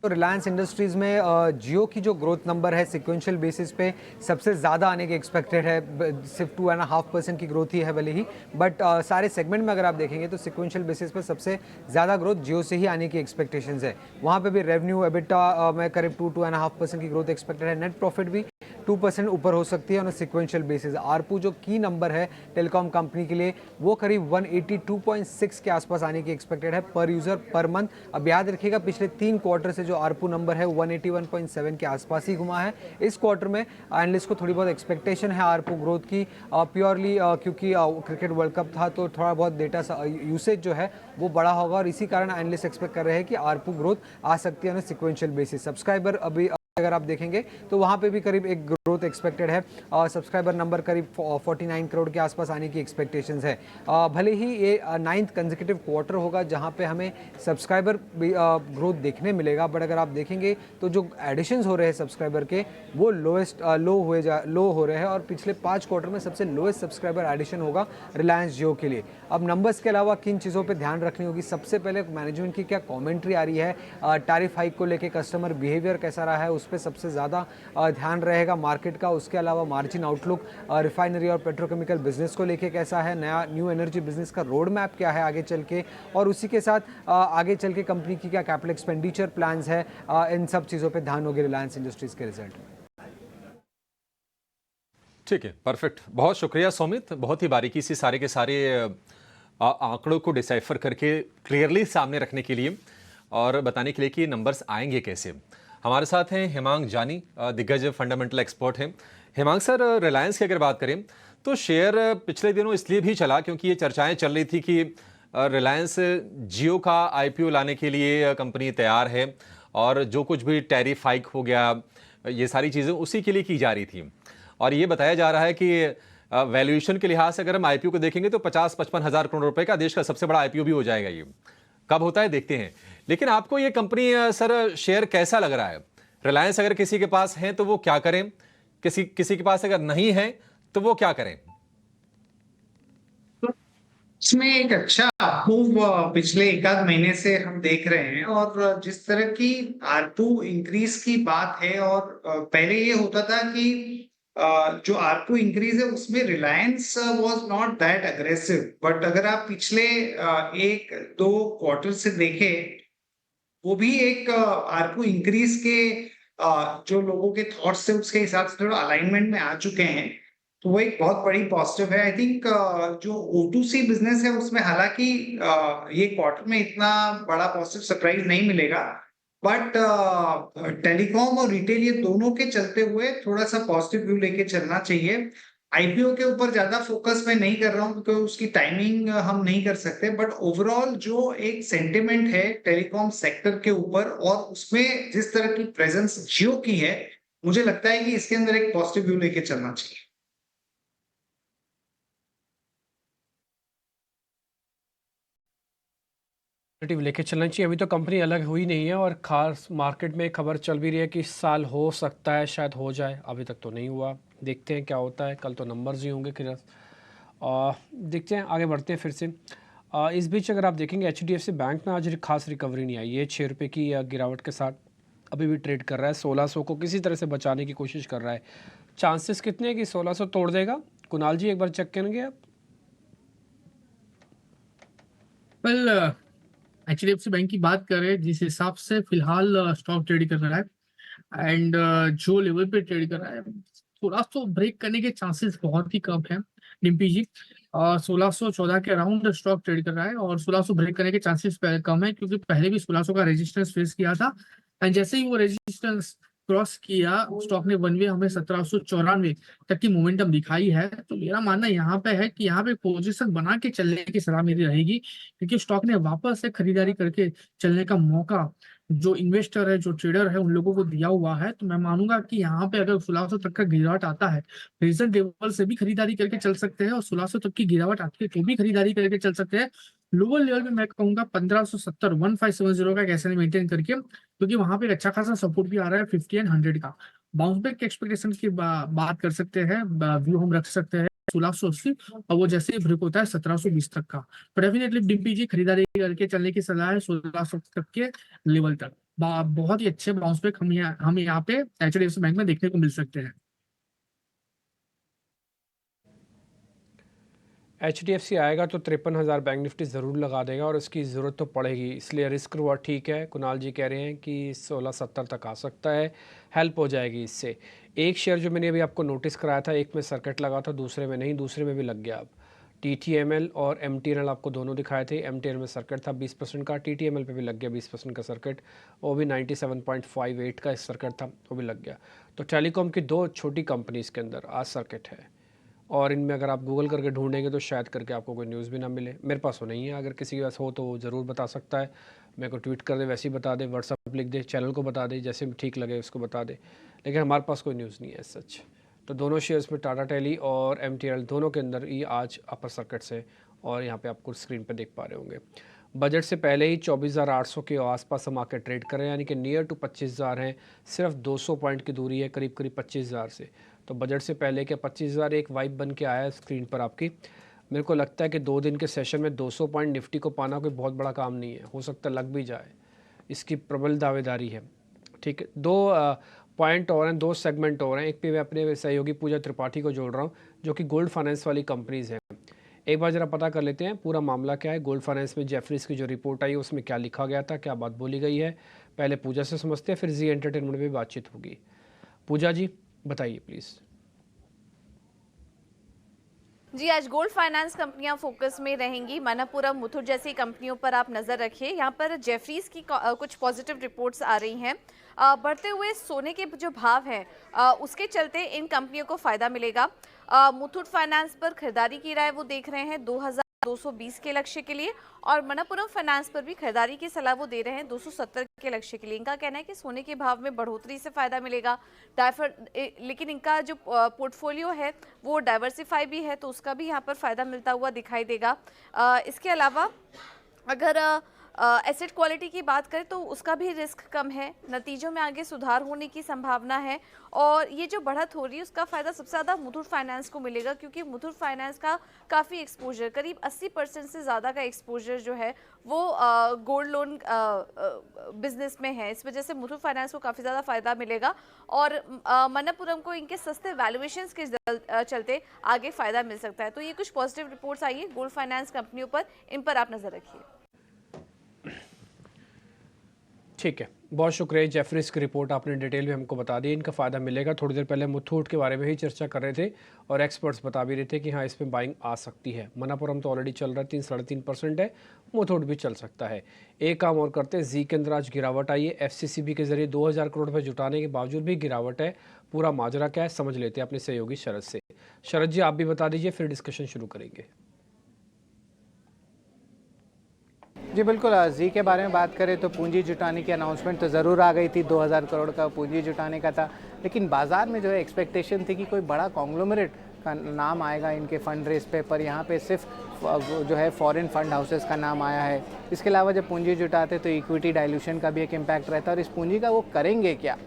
तो रिलायंस इंडस्ट्रीज में जियो की जो ग्रोथ नंबर है सिक्वेंशियल बेसिस पे सबसे ज़्यादा आने की एक्सपेक्टेड है। सिर्फ 2.5% की ग्रोथ ही है भले ही, बट सारे सेगमेंट में अगर आप देखेंगे तो सिक्वेंशियल बेसिस पे सबसे ज़्यादा ग्रोथ जियो से ही आने की एक्सपेक्टेशंस है। वहाँ पे भी रेवेन्यू एबिटा में करीब 2.5% की ग्रोथ एक्सपेक्टेड है। नेट प्रॉफिट भी 2% ऊपर हो सकती है ऑन सिक्वेंशियल बेसिस। आरपू जो की नंबर है टेलीकॉम कंपनी के लिए वो करीब 182.6 के आसपास आने की एक्सपेक्टेड है पर यूज़र पर मंथ। अब याद रखिएगा पिछले 3 क्वार्टर से जो आरपू नंबर है 181.7 के आसपास ही घुमा है। इस क्वार्टर में एनालिस्ट को थोड़ी बहुत एक्सपेक्टेशन है आरपू ग्रोथ की, प्योरली क्योंकि क्रिकेट वर्ल्ड कप था तो थोड़ा बहुत डेटा यूसेज जो है वो बड़ा होगा, और इसी कारण एनालिस्ट एक्सपेक्ट कर रहे हैं कि आरपू ग्रोथ आ सकती है ऑन सिक्वेंशियल बेसिस। सब्सक्राइबर अभी अगर आप देखेंगे तो वहाँ पे भी करीब एक ग्रोथ एक्सपेक्टेड है और सब्सक्राइबर नंबर करीब 49 करोड़ के आसपास आने की एक्सपेक्टेशंस है। भले ही ये 9th कंसेक्यूटिव क्वार्टर होगा जहाँ पे हमें सब्सक्राइबर ग्रोथ देखने मिलेगा, बट अगर आप देखेंगे तो जो एडिशंस हो रहे हैं सब्सक्राइबर के वो लो हो रहे हैं, और पिछले 5 क्वार्टर में सबसे लोएस्ट सब्सक्राइबर एडिशन होगा रिलायंस जियो के लिए। अब नंबर्स के अलावा किन चीज़ों पर ध्यान रखनी होगी, सबसे पहले मैनेजमेंट की क्या कॉमेंट्री आ रही है, टैरिफ हाइक को लेकर कस्टमर बिहेवियर कैसा रहा है उस पे सबसे ज़्यादा ध्यान रहेगा मार्केट का। उसके अलावा मार्जिन आउटलुक रिफाइनरी और पेट्रोकेमिकल बिजनेस को लेके कैसा है, न्यू एनर्जी बिजनेस का रोड मैप क्या है आगे चल के, और उसी के साथ आगे चल के कंपनी की क्या कैपिटल एक्सपेंडिचर प्लान्स है, इन सब चीज़ों पे ध्यान होगी रिलायंस इंडस्ट्रीज के रिजल्ट में। ठीक है, परफेक्ट, बहुत शुक्रिया सौमित, बहुत ही बारीकी से सारे के सारे आंकड़ों को डिसाइफर करके क्लियरली सामने रखने के लिए और बताने के लिए कि नंबर्स आएंगे कैसे। हमारे साथ हैं हेमांग जानी, दिग्गज फंडामेंटल एक्सपर्ट हैं। हेमांग सर, रिलायंस की अगर बात करें तो शेयर पिछले दिनों इसलिए भी चला क्योंकि ये चर्चाएं चल रही थी कि रिलायंस जियो का IPO लाने के लिए कंपनी तैयार है और जो कुछ भी टैरिफ हाइक हो गया ये सारी चीज़ें उसी के लिए की जा रही थी, और ये बताया जा रहा है कि वैल्यूएशन के लिहाज से अगर हम IPO को देखेंगे तो 50-55 हज़ार करोड़ रुपए का देश का सबसे बड़ा IPO भी हो जाएगा। ये कब होता है देखते हैं। लेकिन आपको ये कंपनी सर शेयर कैसा लग रहा है? रिलायंस अगर किसी के पास है तो वो क्या करें, किसी के पास अगर नहीं है तो वो क्या करें? इसमें एक अच्छा मूव पिछले 1 आध महीने से हम देख रहे हैं, और जिस तरह की आरपू इंक्रीज की बात है, और पहले ये होता था कि जो आरपू इंक्रीज है उसमें Reliance was not that aggressive, but अगर आप पिछले 1-2 क्वार्टर से देखें, वो भी एक आरपू इंक्रीज के जो लोगों के थॉट्स थे उसके हिसाब से थोड़ा अलाइनमेंट में आ चुके हैं, तो वो एक बहुत बड़ी पॉजिटिव है। आई थिंक जो O2C बिजनेस है उसमें हालांकि ये क्वार्टर में इतना बड़ा पॉजिटिव सरप्राइज नहीं मिलेगा, बट टेलीकॉम और रिटेल ये दोनों के चलते हुए थोड़ा सा पॉजिटिव व्यू लेके चलना चाहिए। आईपीओ के ऊपर ज्यादा फोकस मैं नहीं कर रहा हूँ क्योंकि उसकी टाइमिंग हम नहीं कर सकते, बट ओवरऑल जो एक सेंटिमेंट है टेलीकॉम सेक्टर के ऊपर और उसमें जिस तरह की प्रेजेंस जियो की है, मुझे लगता है कि इसके अंदर एक पॉजिटिव व्यू लेके चलना चाहिए। पॉजिटिव लेके चलना चाहिए। अभी तो कंपनी अलग हुई नहीं है और खास मार्केट में खबर चल भी रही है कि इस साल हो सकता है शायद हो जाए, अभी तक तो नहीं हुआ। देखते हैं क्या होता है, कल तो नंबर्स ही होंगे फिर। देखते हैं, आगे बढ़ते हैं फिर से। इस बीच अगर आप देखेंगे HDFC बैंक में आज खास रिकवरी नहीं आई। ये 6 रुपये की गिरावट के साथ अभी भी ट्रेड कर रहा है। 1600 को किसी तरह से बचाने की कोशिश कर रहा है। चांसेस कितने हैं कि 1600 तोड़ देगा? कुणाल जी एक बार चेक करेंगे आप। वेल, HDFC बैंक की बात करें जिस हिसाब से फिलहाल स्टॉक ट्रेड कर रहा है एंड जो लेवल पे ट्रेड कर रहा है, 1600 ब्रेक करने के चांसेस बहुत ही कम है डिम्पी जी। 1614 के अराउंड स्टॉक ट्रेड कर रहा है और 1600 ब्रेक करने के चांसेस कम है क्योंकि पहले भी 1600 का रेजिस्टेंस फेस किया था एंड जैसे ही वो रेजिस्टेंस क्रॉस किया स्टॉक ने वन वे हमें 1794 तक की मोमेंटम दिखाई है। तो मेरा मानना यहाँ पे है कि यहाँ पे पोजीशन बना के चलने की सलाह मेरी रहेगी क्योंकि स्टॉक ने वापस से खरीदारी करके चलने का मौका जो इन्वेस्टर है, जो ट्रेडर है, उन लोगों को दिया हुआ है। तो मैं मानूंगा कि यहाँ पे अगर 1600 तक का गिरावट आता है, रिसेंट लेवल से भी खरीदारी करके चल सकते हैं और 1600 तक की गिरावट आती है तो भी खरीदारी करके चल सकते हैं। लोअर लेवल में मैं कहूंगा 1570 1570 का कैसे मेंटेन करके, क्योंकि वहां पे एक अच्छा खासा सपोर्ट भी आ रहा है 50 एंड 100 का। बाउंस बैक के एक्सपेक्टेशन की बात कर सकते हैं, व्यू हम रख सकते हैं 1680 और वो जैसे ही ब्रेक होता है 1720 तक का। तो डेफिनेटली डिम्पी जी खरीदारी करके चलने की सलाह है 1600 तक के लेवल तक। बहुत ही अच्छे बाउंस बैक हम यहाँ पे HDFC बैंक में देखने को मिल सकते हैं। HDFC आएगा तो 53,000 बैंक निफ्टी ज़रूर लगा देगा और उसकी ज़रूरत तो पड़ेगी, इसलिए रिस्क रिवॉर्ड ठीक है। कुणाल जी कह रहे हैं कि 1670 तक आ सकता है, हेल्प हो जाएगी इससे। एक शेयर जो मैंने अभी आपको नोटिस कराया था, एक में सर्किट लगा था, दूसरे में नहीं, दूसरे में भी लग गया। अब TTML और MTNL आपको दोनों दिखाए थे। MTNL में सर्किट था 20% का, TTML पे भी लग गया 20% का सर्किट, वो भी 97.58 का सर्किट था, वो भी लग गया। तो टेलीकॉम की 2 छोटी कंपनीज के अंदर आज सर्किट है और इनमें अगर आप गूगल करके ढूंढेंगे तो शायद करके आपको कोई न्यूज़ भी ना मिले। मेरे पास वो नहीं है, अगर किसी के पास हो तो वो ज़रूर बता सकता है। मेरे को ट्वीट कर दे, वैसे ही बता दे, व्हाट्सअप लिख दे, चैनल को बता दे, जैसे भी ठीक लगे उसको बता दे, लेकिन हमारे पास कोई न्यूज़ नहीं है सच। तो दोनों शेयर्स में टाटा टेली और MTNL दोनों के अंदर ही आज अपर सर्किट्स है और यहाँ पे आपको स्क्रीन पे देख पा रहे होंगे। बजट से पहले ही 24,800 के आसपास हम आके ट्रेड कर रहे हैं, यानी कि नियर टू 25,000 हैं। सिर्फ 200 पॉइंट की दूरी है करीब करीब 25,000 से। तो बजट से पहले के 25,000 एक वाइब बन के आया है स्क्रीन पर आपकी। मेरे को लगता है कि 2 दिन के सेशन में 200 पॉइंट निफ्टी को पाना कोई बहुत बड़ा काम नहीं है, हो सकता है लग भी जाए, इसकी प्रबल दावेदारी है। ठीक है, 2 पॉइंट और हैं, 2 सेगमेंट और हैं। एक पे मैं अपने सहयोगी पूजा त्रिपाठी को जोड़ रहा हूँ जो कि गोल्ड फाइनेंस वाली कंपनीज़ हैं। एक बार ज़रा पता कर लेते हैं पूरा मामला क्या है। गोल्ड फाइनेंस में जेफरीज की जो रिपोर्ट आई उसमें क्या लिखा गया था, क्या बात बोली गई है, पहले पूजा से समझते हैं, फिर जी एंटरटेनमेंट में भी बातचीत होगी। पूजा जी बताइए प्लीज़। जी, आज गोल्ड फाइनेंस कंपनियां फोकस में रहेंगी। मणप्पुरम, मुथूट जैसी कंपनियों पर आप नज़र रखिए। यहाँ पर जेफरीज की कुछ पॉजिटिव रिपोर्ट्स आ रही हैं। बढ़ते हुए सोने के जो भाव हैं उसके चलते इन कंपनियों को फ़ायदा मिलेगा। मुथूट फाइनेंस पर खरीदारी की राय वो देख रहे हैं 2220 के लक्ष्य के लिए और मणप्पुरम फाइनेंस पर भी खरीदारी की सलाह वो दे रहे हैं 270 के लक्ष्य के लिए। इनका कहना है कि सोने के भाव में बढ़ोतरी से फ़ायदा मिलेगा, लेकिन इनका जो पोर्टफोलियो है वो डाइवर्सिफाई भी है तो उसका भी यहाँ पर फ़ायदा मिलता हुआ दिखाई देगा। इसके अलावा अगर एसेट क्वालिटी की बात करें तो उसका भी रिस्क कम है, नतीजों में आगे सुधार होने की संभावना है और ये जो बढ़त हो रही है उसका फ़ायदा सबसे ज़्यादा मुथूट फाइनेंस को मिलेगा क्योंकि मुथूट फाइनेंस का काफ़ी एक्सपोजर, करीब 80% से ज़्यादा का एक्सपोजर जो है वो गोल्ड लोन बिजनेस में है। इस वजह से मुथूट फाइनेंस को काफ़ी ज़्यादा फ़ायदा मिलेगा और मनप्पुरम को इनके सस्ते वैल्यूएशंस के चलते आगे फ़ायदा मिल सकता है। तो ये कुछ पॉजिटिव रिपोर्ट्स आई है गोल्ड फाइनेंस कंपनियों पर, इन पर आप नज़र रखिए। ठीक है, बहुत शुक्रिया जेफरीज की रिपोर्ट आपने डिटेल में हमको बता दी, इनका फ़ायदा मिलेगा। थोड़ी देर पहले मुथूट के बारे में ही चर्चा कर रहे थे और एक्सपर्ट्स बता भी रहे थे कि हाँ इसमें बाइंग आ सकती है। मनप्पुरम तो ऑलरेडी चल रहा है, 3-3.5% है, मुथूट भी चल सकता है। एक काम और करते हैं, जी के अंदर आज गिरावट आई है, FCCB के जरिए 2000 करोड़ रुपये जुटाने के बावजूद भी गिरावट है। पूरा माजरा क्या है समझ लेते हैं अपने सहयोगी शरद से। शरद जी आप भी बता दीजिए, फिर डिस्कशन शुरू करेंगे। जी बिल्कुल, जी के बारे में बात करें तो पूंजी जुटाने की अनाउंसमेंट तो ज़रूर आ गई थी, 2000 करोड़ का पूंजी जुटाने का था, लेकिन बाज़ार में जो है एक्सपेक्टेशन थी कि कोई बड़ा कॉन्ग्लोमरेट का नाम आएगा इनके फंड रेस पे, पर यहाँ पे सिर्फ जो है फॉरेन फंड हाउसेस का नाम आया है। इसके अलावा जब पूंजी जुटाते तो इक्विटी डाइल्यूशन का भी एक इम्पैक्ट रहता है और इस पूंजी का वो करेंगे क्या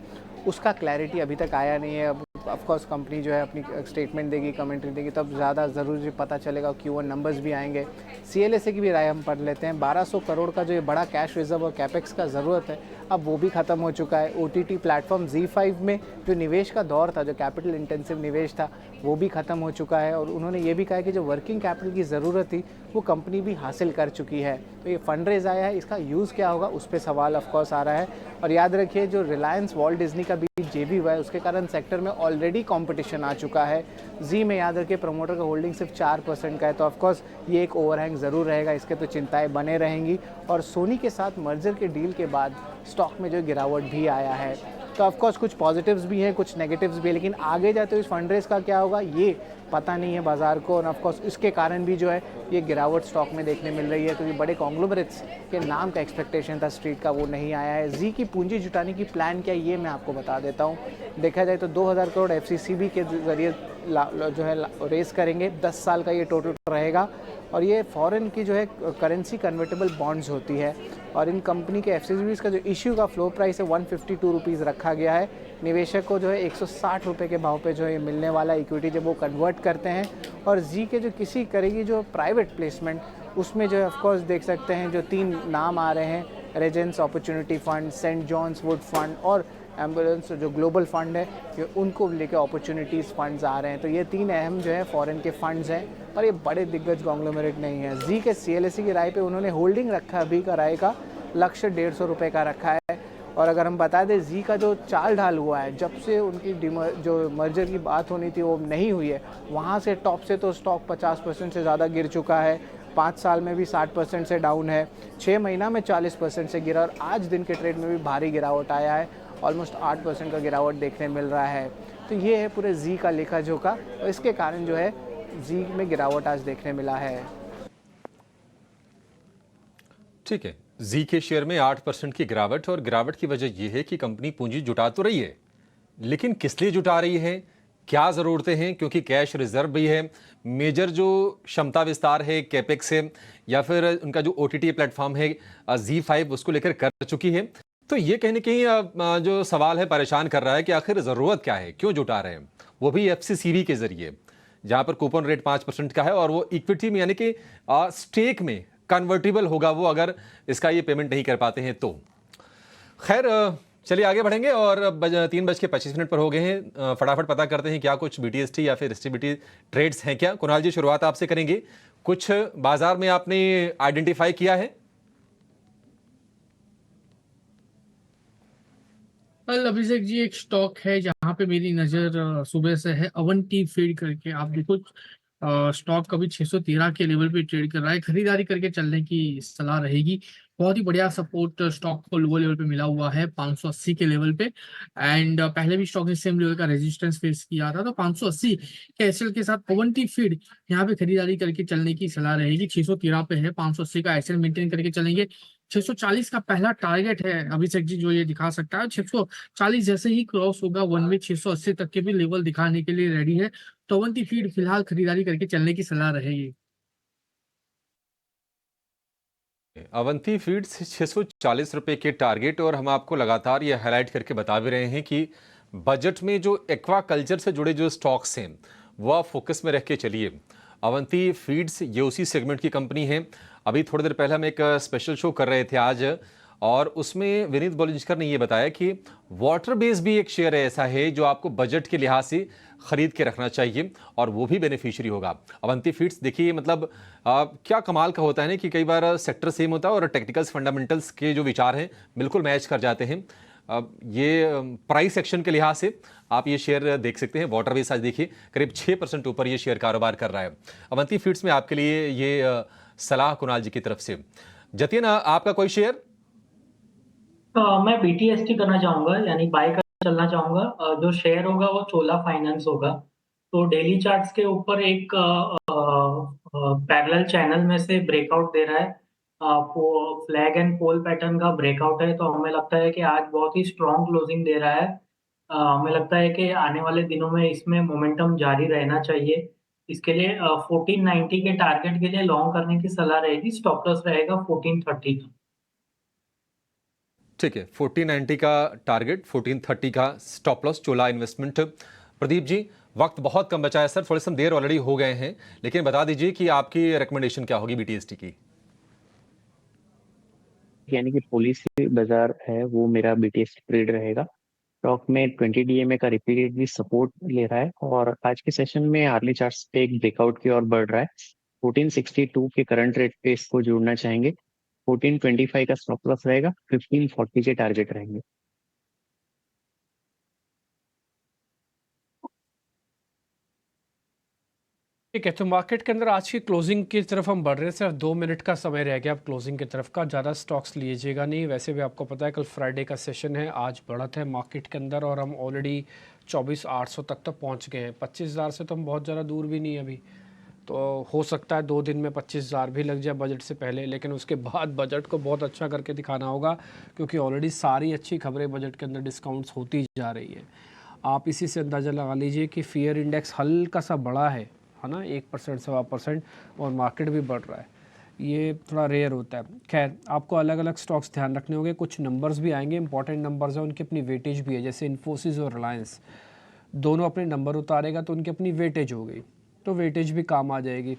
उसका क्लैरिटी अभी तक आया नहीं है। अब ऑफकोर्स कंपनी जो है अपनी स्टेटमेंट देगी, कमेंट्री देगी, तब ज़्यादा ज़रूरी पता चलेगा, Q1 नंबर्स भी आएंगे। CLSA की भी राय हम पढ़ लेते हैं। 1200 करोड़ का जो ये बड़ा कैश रिजर्व और कैपेक्स का ज़रूरत है अब वो भी ख़त्म हो चुका है। OTT प्लेटफॉर्म ZEE5 में जो निवेश का दौर था, जो कैपिटल इंटेंसिव निवेश था, वो भी ख़त्म हो चुका है और उन्होंने ये भी कहा है कि जो वर्किंग कैपिटल की ज़रूरत थी वो कंपनी भी हासिल कर चुकी है। तो ये फंड रेज आया है, इसका यूज़ क्या होगा उस पर सवाल ऑफकोर्स आ रहा है। और याद रखिए जो रिलायंस वॉल्ट डिज्नी का भी JV हुआ है उसके कारण सेक्टर में ऑलरेडी कंपटीशन आ चुका है। जी में याद रखिए प्रमोटर का होल्डिंग सिर्फ 4% का है, तो ऑफकोर्स ये एक ओवरहैंग ज़रूर रहेगा, इसके तो चिंताएं बने रहेंगी। और सोनी के साथ मर्जर के डील के बाद स्टॉक में जो गिरावट भी आया है, तो ऑफकोर्स कुछ पॉजिटिव्स भी हैं, कुछ नेगेटिव्स भी है, लेकिन आगे जाते हुए इस फंड रेज का क्या होगा ये पता नहीं है बाज़ार को। और ऑफकोर्स इसके कारण भी जो है ये गिरावट स्टॉक में देखने मिल रही है क्योंकि बड़े कॉन्ग्लोमरेट्स के नाम का एक्सपेक्टेशन था स्ट्रीट का, वो नहीं आया है। जी की पूंजी जुटाने की प्लान क्या ये मैं आपको बता देता हूँ। देखा जाए तो 2000 करोड़ FCCB के जरिए जो है रेस करेंगे, 10 साल का ये टोटल रहेगा और ये फॉरेन की जो है करेंसी कन्वर्टेबल बॉन्ड्स होती है और इन कंपनी के FCCBs का जो इश्यू का फ्लोर प्राइस है 152 रुपीज़ रखा गया है। निवेशक को जो है 160 रुपये के भाव पे जो है मिलने वाला इक्विटी जब वो कन्वर्ट करते हैं। और जी के जो किसी करेगी जो प्राइवेट प्लेसमेंट उसमें जो है ऑफकोर्स देख सकते हैं जो 3 नाम आ रहे हैं, रेजेंस opportunity fund, St John's Wood fund और एम्बुलेंस जो ग्लोबल फंड है, ये उनको लेके अपॉर्चुनिटीज़ फंड्स आ रहे हैं। तो ये 3 अहम जो है फॉरेन के फंड्स हैं और ये बड़े दिग्गज कॉन्ग्लोमरेट नहीं है। जी के CLSA की राय पे उन्होंने होल्डिंग रखा अभी का राय का लक्ष्य 150 रुपये का रखा है। और अगर हम बता दें जी का जो चाल ढाल हुआ है जब से उनकी जो मर्जर की बात होनी थी वो नहीं हुई है, वहाँ से टॉप से तो स्टॉक 50% से ज़्यादा गिर चुका है, 5 साल में भी 60% से डाउन है, 6 महीना में 40% से गिरा और आज दिन के ट्रेड में भी भारी गिरावट आया है, ऑलमोस्ट 8% का गिरावट देखने मिल रहा है। तो ये है पूरे जी का लेखा जोखा और इसके कारण जो है जी में गिरावट आज देखने मिला है। ठीक है, जी के शेयर में 8% की गिरावट और गिरावट की वजह यह है कि कंपनी पूंजी जुटा तो रही है, लेकिन किस लिए जुटा रही है, क्या ज़रूरतें हैं, क्योंकि कैश रिजर्व भी है, मेजर जो क्षमता विस्तार है कैपेक्स है या फिर उनका जो OTT प्लेटफॉर्म है ZEE5 उसको लेकर कर चुकी है। तो ये कहने के जो सवाल है परेशान कर रहा है कि आखिर ज़रूरत क्या है, क्यों जुटा रहे हैं, वो भी FCCB के ज़रिए जहाँ पर कूपन रेट 5% का है और वो इक्विटी में यानी कि स्टेक में कन्वर्टिबल होगा वो अगर इसका ये पेमेंट नहीं कर पाते हैं तो। खैर चलिए आगे बढ़ेंगे और 3:25 पर हो गए हैं। फटाफट पता करते हैं क्या कुछ BTST या फिर STBT ट्रेड्स हैं क्या। कुणाल जी शुरुआत आपसे करेंगे, कुछ बाजार में आपने आइडेंटिफाई किया है? अभिषेक जी एक स्टॉक है जहाँ पे मेरी नज़र सुबह से है, अवंती फीड करके। आप देखो स्टॉक कभी 613 के लेवल पे ट्रेड कर रहा है, खरीदारी करके चलने की सलाह रहेगी। बहुत ही बढ़िया सपोर्ट स्टॉक को लो लेवल पे मिला हुआ है 580 के लेवल पे एंड पहले भी स्टॉक ने सेम लेवल का रेजिस्टेंस फेस किया था, तो 580 के एसएल के साथ अवंती फीड यहाँ पे खरीदारी करके चलने की सलाह रहेगी। 613 पे है, 580 का एसएल मेंटेन करके चलेंगे। 640 का पहला टारगेट है अभिषेक जी जो ये दिखा सकता है। 640 जैसे ही क्रॉस होगा वन वे 680 तक के भी लेवल दिखाने के लिए रेडी है, तो अवंती फीड फिलहाल खरीदारी करके चलने की सलाह रहेगी। अवंती फीड्स 640 रुपए के टारगेट, और हम आपको लगातार ये हाईलाइट करके बता भी रहे हैं कि बजट में जो एक्वा कल्चर से जुड़े जो स्टॉक्स हैं वो आप फोकस में रख के चलिए। अवंती फीड्स ये उसी सेगमेंट की कंपनी है। अभी थोड़ी देर पहले हम एक स्पेशल शो कर रहे थे आज, और उसमें विनीत बोलिंजकर ने ये बताया कि वाटर बेस भी एक शेयर ऐसा है जो आपको बजट के लिहाज से खरीद के रखना चाहिए, और वो भी बेनिफिशियरी होगा। अवंती फीड्स देखिए, मतलब क्या कमाल का होता है ना कि कई बार सेक्टर सेम होता है और टेक्निकल्स फंडामेंटल्स के जो विचार हैं बिल्कुल मैच कर जाते हैं। ये प्राइस एक्शन के लिहाज से आप ये शेयर देख सकते हैं। वाटर बेस आज देखिए करीब 6% ऊपर ये शेयर कारोबार कर रहा है। अवंती फीड्स में आपके लिए ये सलाह कुणाल जी की तरफ से। जतिन, आपका कोई शेयर? मैं बीटीएसटी करना चाहूंगा, यानी बाय कर चलना चाहूंगा। जो शेयर होगा वो चोला फाइनेंस होगा। तो डेली चार्ट्स के ऊपर एक पैरेलल चैनल में से ब्रेकआउट दे रहा है। फ्लैग एंड पोल पैटर्न का ब्रेकआउट है, तो हमें लगता है कि आज बहुत ही स्ट्रॉन्ग क्लोजिंग दे रहा है। हमें लगता है कि आने वाले दिनों में इसमें मोमेंटम जारी रहना चाहिए। इसके लिए 1490 के टारगेट के लिए लॉन्ग करने की सलाह रहेगी। स्टॉप लॉस रहेगा 1430 का। ठीक है, 1490 का टारगेट, 1430 का स्टॉप लॉस, चोला इन्वेस्टमेंट। प्रदीप जी, वक्त बहुत कम बचा है सर, थोड़े से देर ऑलरेडी हो गए हैं, लेकिन बता दीजिए कि आपकी रिकमेंडेशन क्या होगी बीटीएसटी की? यानी कि पॉलिसी बाजार है वो मेरा बीटीएसटी ट्रेड रहेगा। स्टॉक में 20 डीएमए का रिपीटेडली सपोर्ट ले रहा है, और आज के सेशन में अर्ली चार्ट्स पे एक ब्रेकआउट की ओर बढ़ रहा है। 1462 के करंट रेट पे इसको जोड़ना चाहेंगे। 1425 का स्टॉप लॉस रहेगा, 1540 के टारगेट रहेंगे। ठीक है, तो मार्केट के अंदर आज की क्लोजिंग की तरफ हम बढ़ रहे हैं। सिर्फ 2 मिनट का समय रह गया अब क्लोजिंग की तरफ का। ज़्यादा स्टॉक्स लीजिएगा नहीं, वैसे भी आपको पता है कल फ्राइडे का सेशन है। आज बढ़त है मार्केट के अंदर, और हम ऑलरेडी 24,800 तक तो पहुंच गए हैं। 25,000 से तो हम बहुत ज़्यादा दूर भी नहीं अभी, तो हो सकता है 2 दिन में 25,000 भी लग जाए बजट से पहले, लेकिन उसके बाद बजट को बहुत अच्छा करके दिखाना होगा, क्योंकि ऑलरेडी सारी अच्छी खबरें बजट के अंदर डिस्काउंट्स होती जा रही है। आप इसी से अंदाज़ा लगा लीजिए कि फियर इंडेक्स हल्का सा बड़ा है ना, 1% 1.25%, और मार्केट भी बढ़ रहा है। ये थोड़ा रेयर होता है। खैर, आपको अलग अलग स्टॉक्स ध्यान रखने होंगे। कुछ नंबर्स भी आएंगे, इंपॉर्टेंट नंबर्स हैं, उनकी अपनी वेटेज भी है। जैसे इन्फोसिस और रिलायंस दोनों अपने नंबर उतारेगा तो उनकी अपनी वेटेज हो गई, तो वेटेज भी काम आ जाएगी।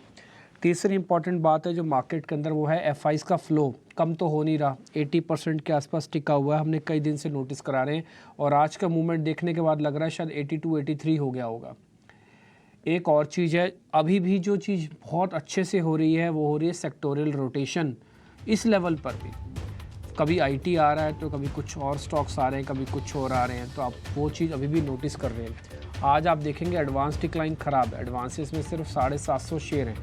तीसरी इंपॉर्टेंट बात है जो मार्केट के अंदर, वो है एफआईज का फ्लो कम तो हो नहीं रहा, 80% के आसपास टिका हुआ है। हमने कई दिन से नोटिस करा रहे हैं, और आज का मूवमेंट देखने के बाद लग रहा है शायद 82-83 हो गया होगा। एक और चीज़ है, अभी भी जो चीज़ बहुत अच्छे से हो रही है वो हो रही है सेक्टोरियल रोटेशन। इस लेवल पर भी कभी आईटी आ रहा है तो कभी कुछ और स्टॉक्स आ रहे हैं, कभी कुछ और आ रहे हैं, तो आप वो चीज़ अभी भी नोटिस कर रहे हैं। आज आप देखेंगे एडवांस डिक्लाइन ख़राब है। एडवांसेस में सिर्फ 750 शेयर हैं,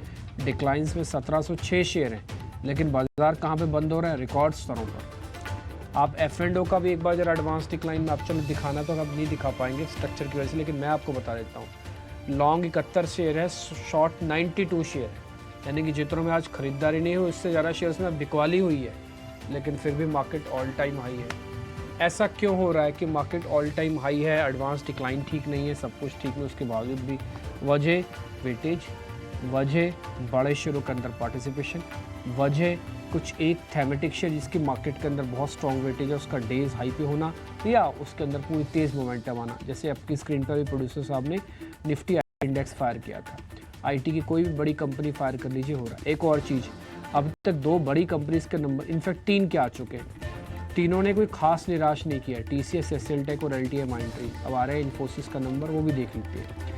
डिक्लाइंस में 1706 शेयर हैं, लेकिन बाजार कहाँ पे बंद हो रहा है? रिकॉर्ड स्तरों पर। आप F&O का भी एक बार जरा एडवांस डिक्लाइन में आप चलो दिखाना, तो आप नहीं दिखा पाएंगे स्ट्रक्चर की वजह से, लेकिन मैं आपको बता देता हूँ। लॉन्ग 71 शेयर है, शॉर्ट 92 शेयर है, यानी कि जितनों में आज खरीदारी नहीं हुई उससे ज़्यादा शेयर्स में बिकवाली हुई है, लेकिन फिर भी मार्केट ऑल टाइम हाई है। ऐसा क्यों हो रहा है कि मार्केट ऑल टाइम हाई है, एडवांस डिक्लाइन ठीक नहीं है, सब कुछ ठीक नहीं, उसके बावजूद भी वजह वेटेज, वजह बड़े शेयरों के अंदर पार्टिसिपेशन, वजह कुछ एक थैमेटिक शेयर जिसकी मार्केट के अंदर बहुत स्ट्रॉन्ग वेटेज है उसका डेज हाई पे होना, या उसके अंदर पूरी तेज़ मोमेंटम आना। जैसे आपकी स्क्रीन पर भी प्रोड्यूसर साहब ने निफ्टी इंडेक्स फायर किया था, आईटी की कोई भी बड़ी कंपनी फायर कर लीजिए, हो रहा है। एक और चीज़, अब तक 2 बड़ी कंपनीज के नंबर, इनफैक्ट 3 के आ चुके हैं, तीनों ने कोई खास निराश नहीं किया है, TCS, एसएलटेक और LTI माइंडट्री। अब आ रहे हैं इन्फोसिस का नंबर, वो भी देख लीजिए।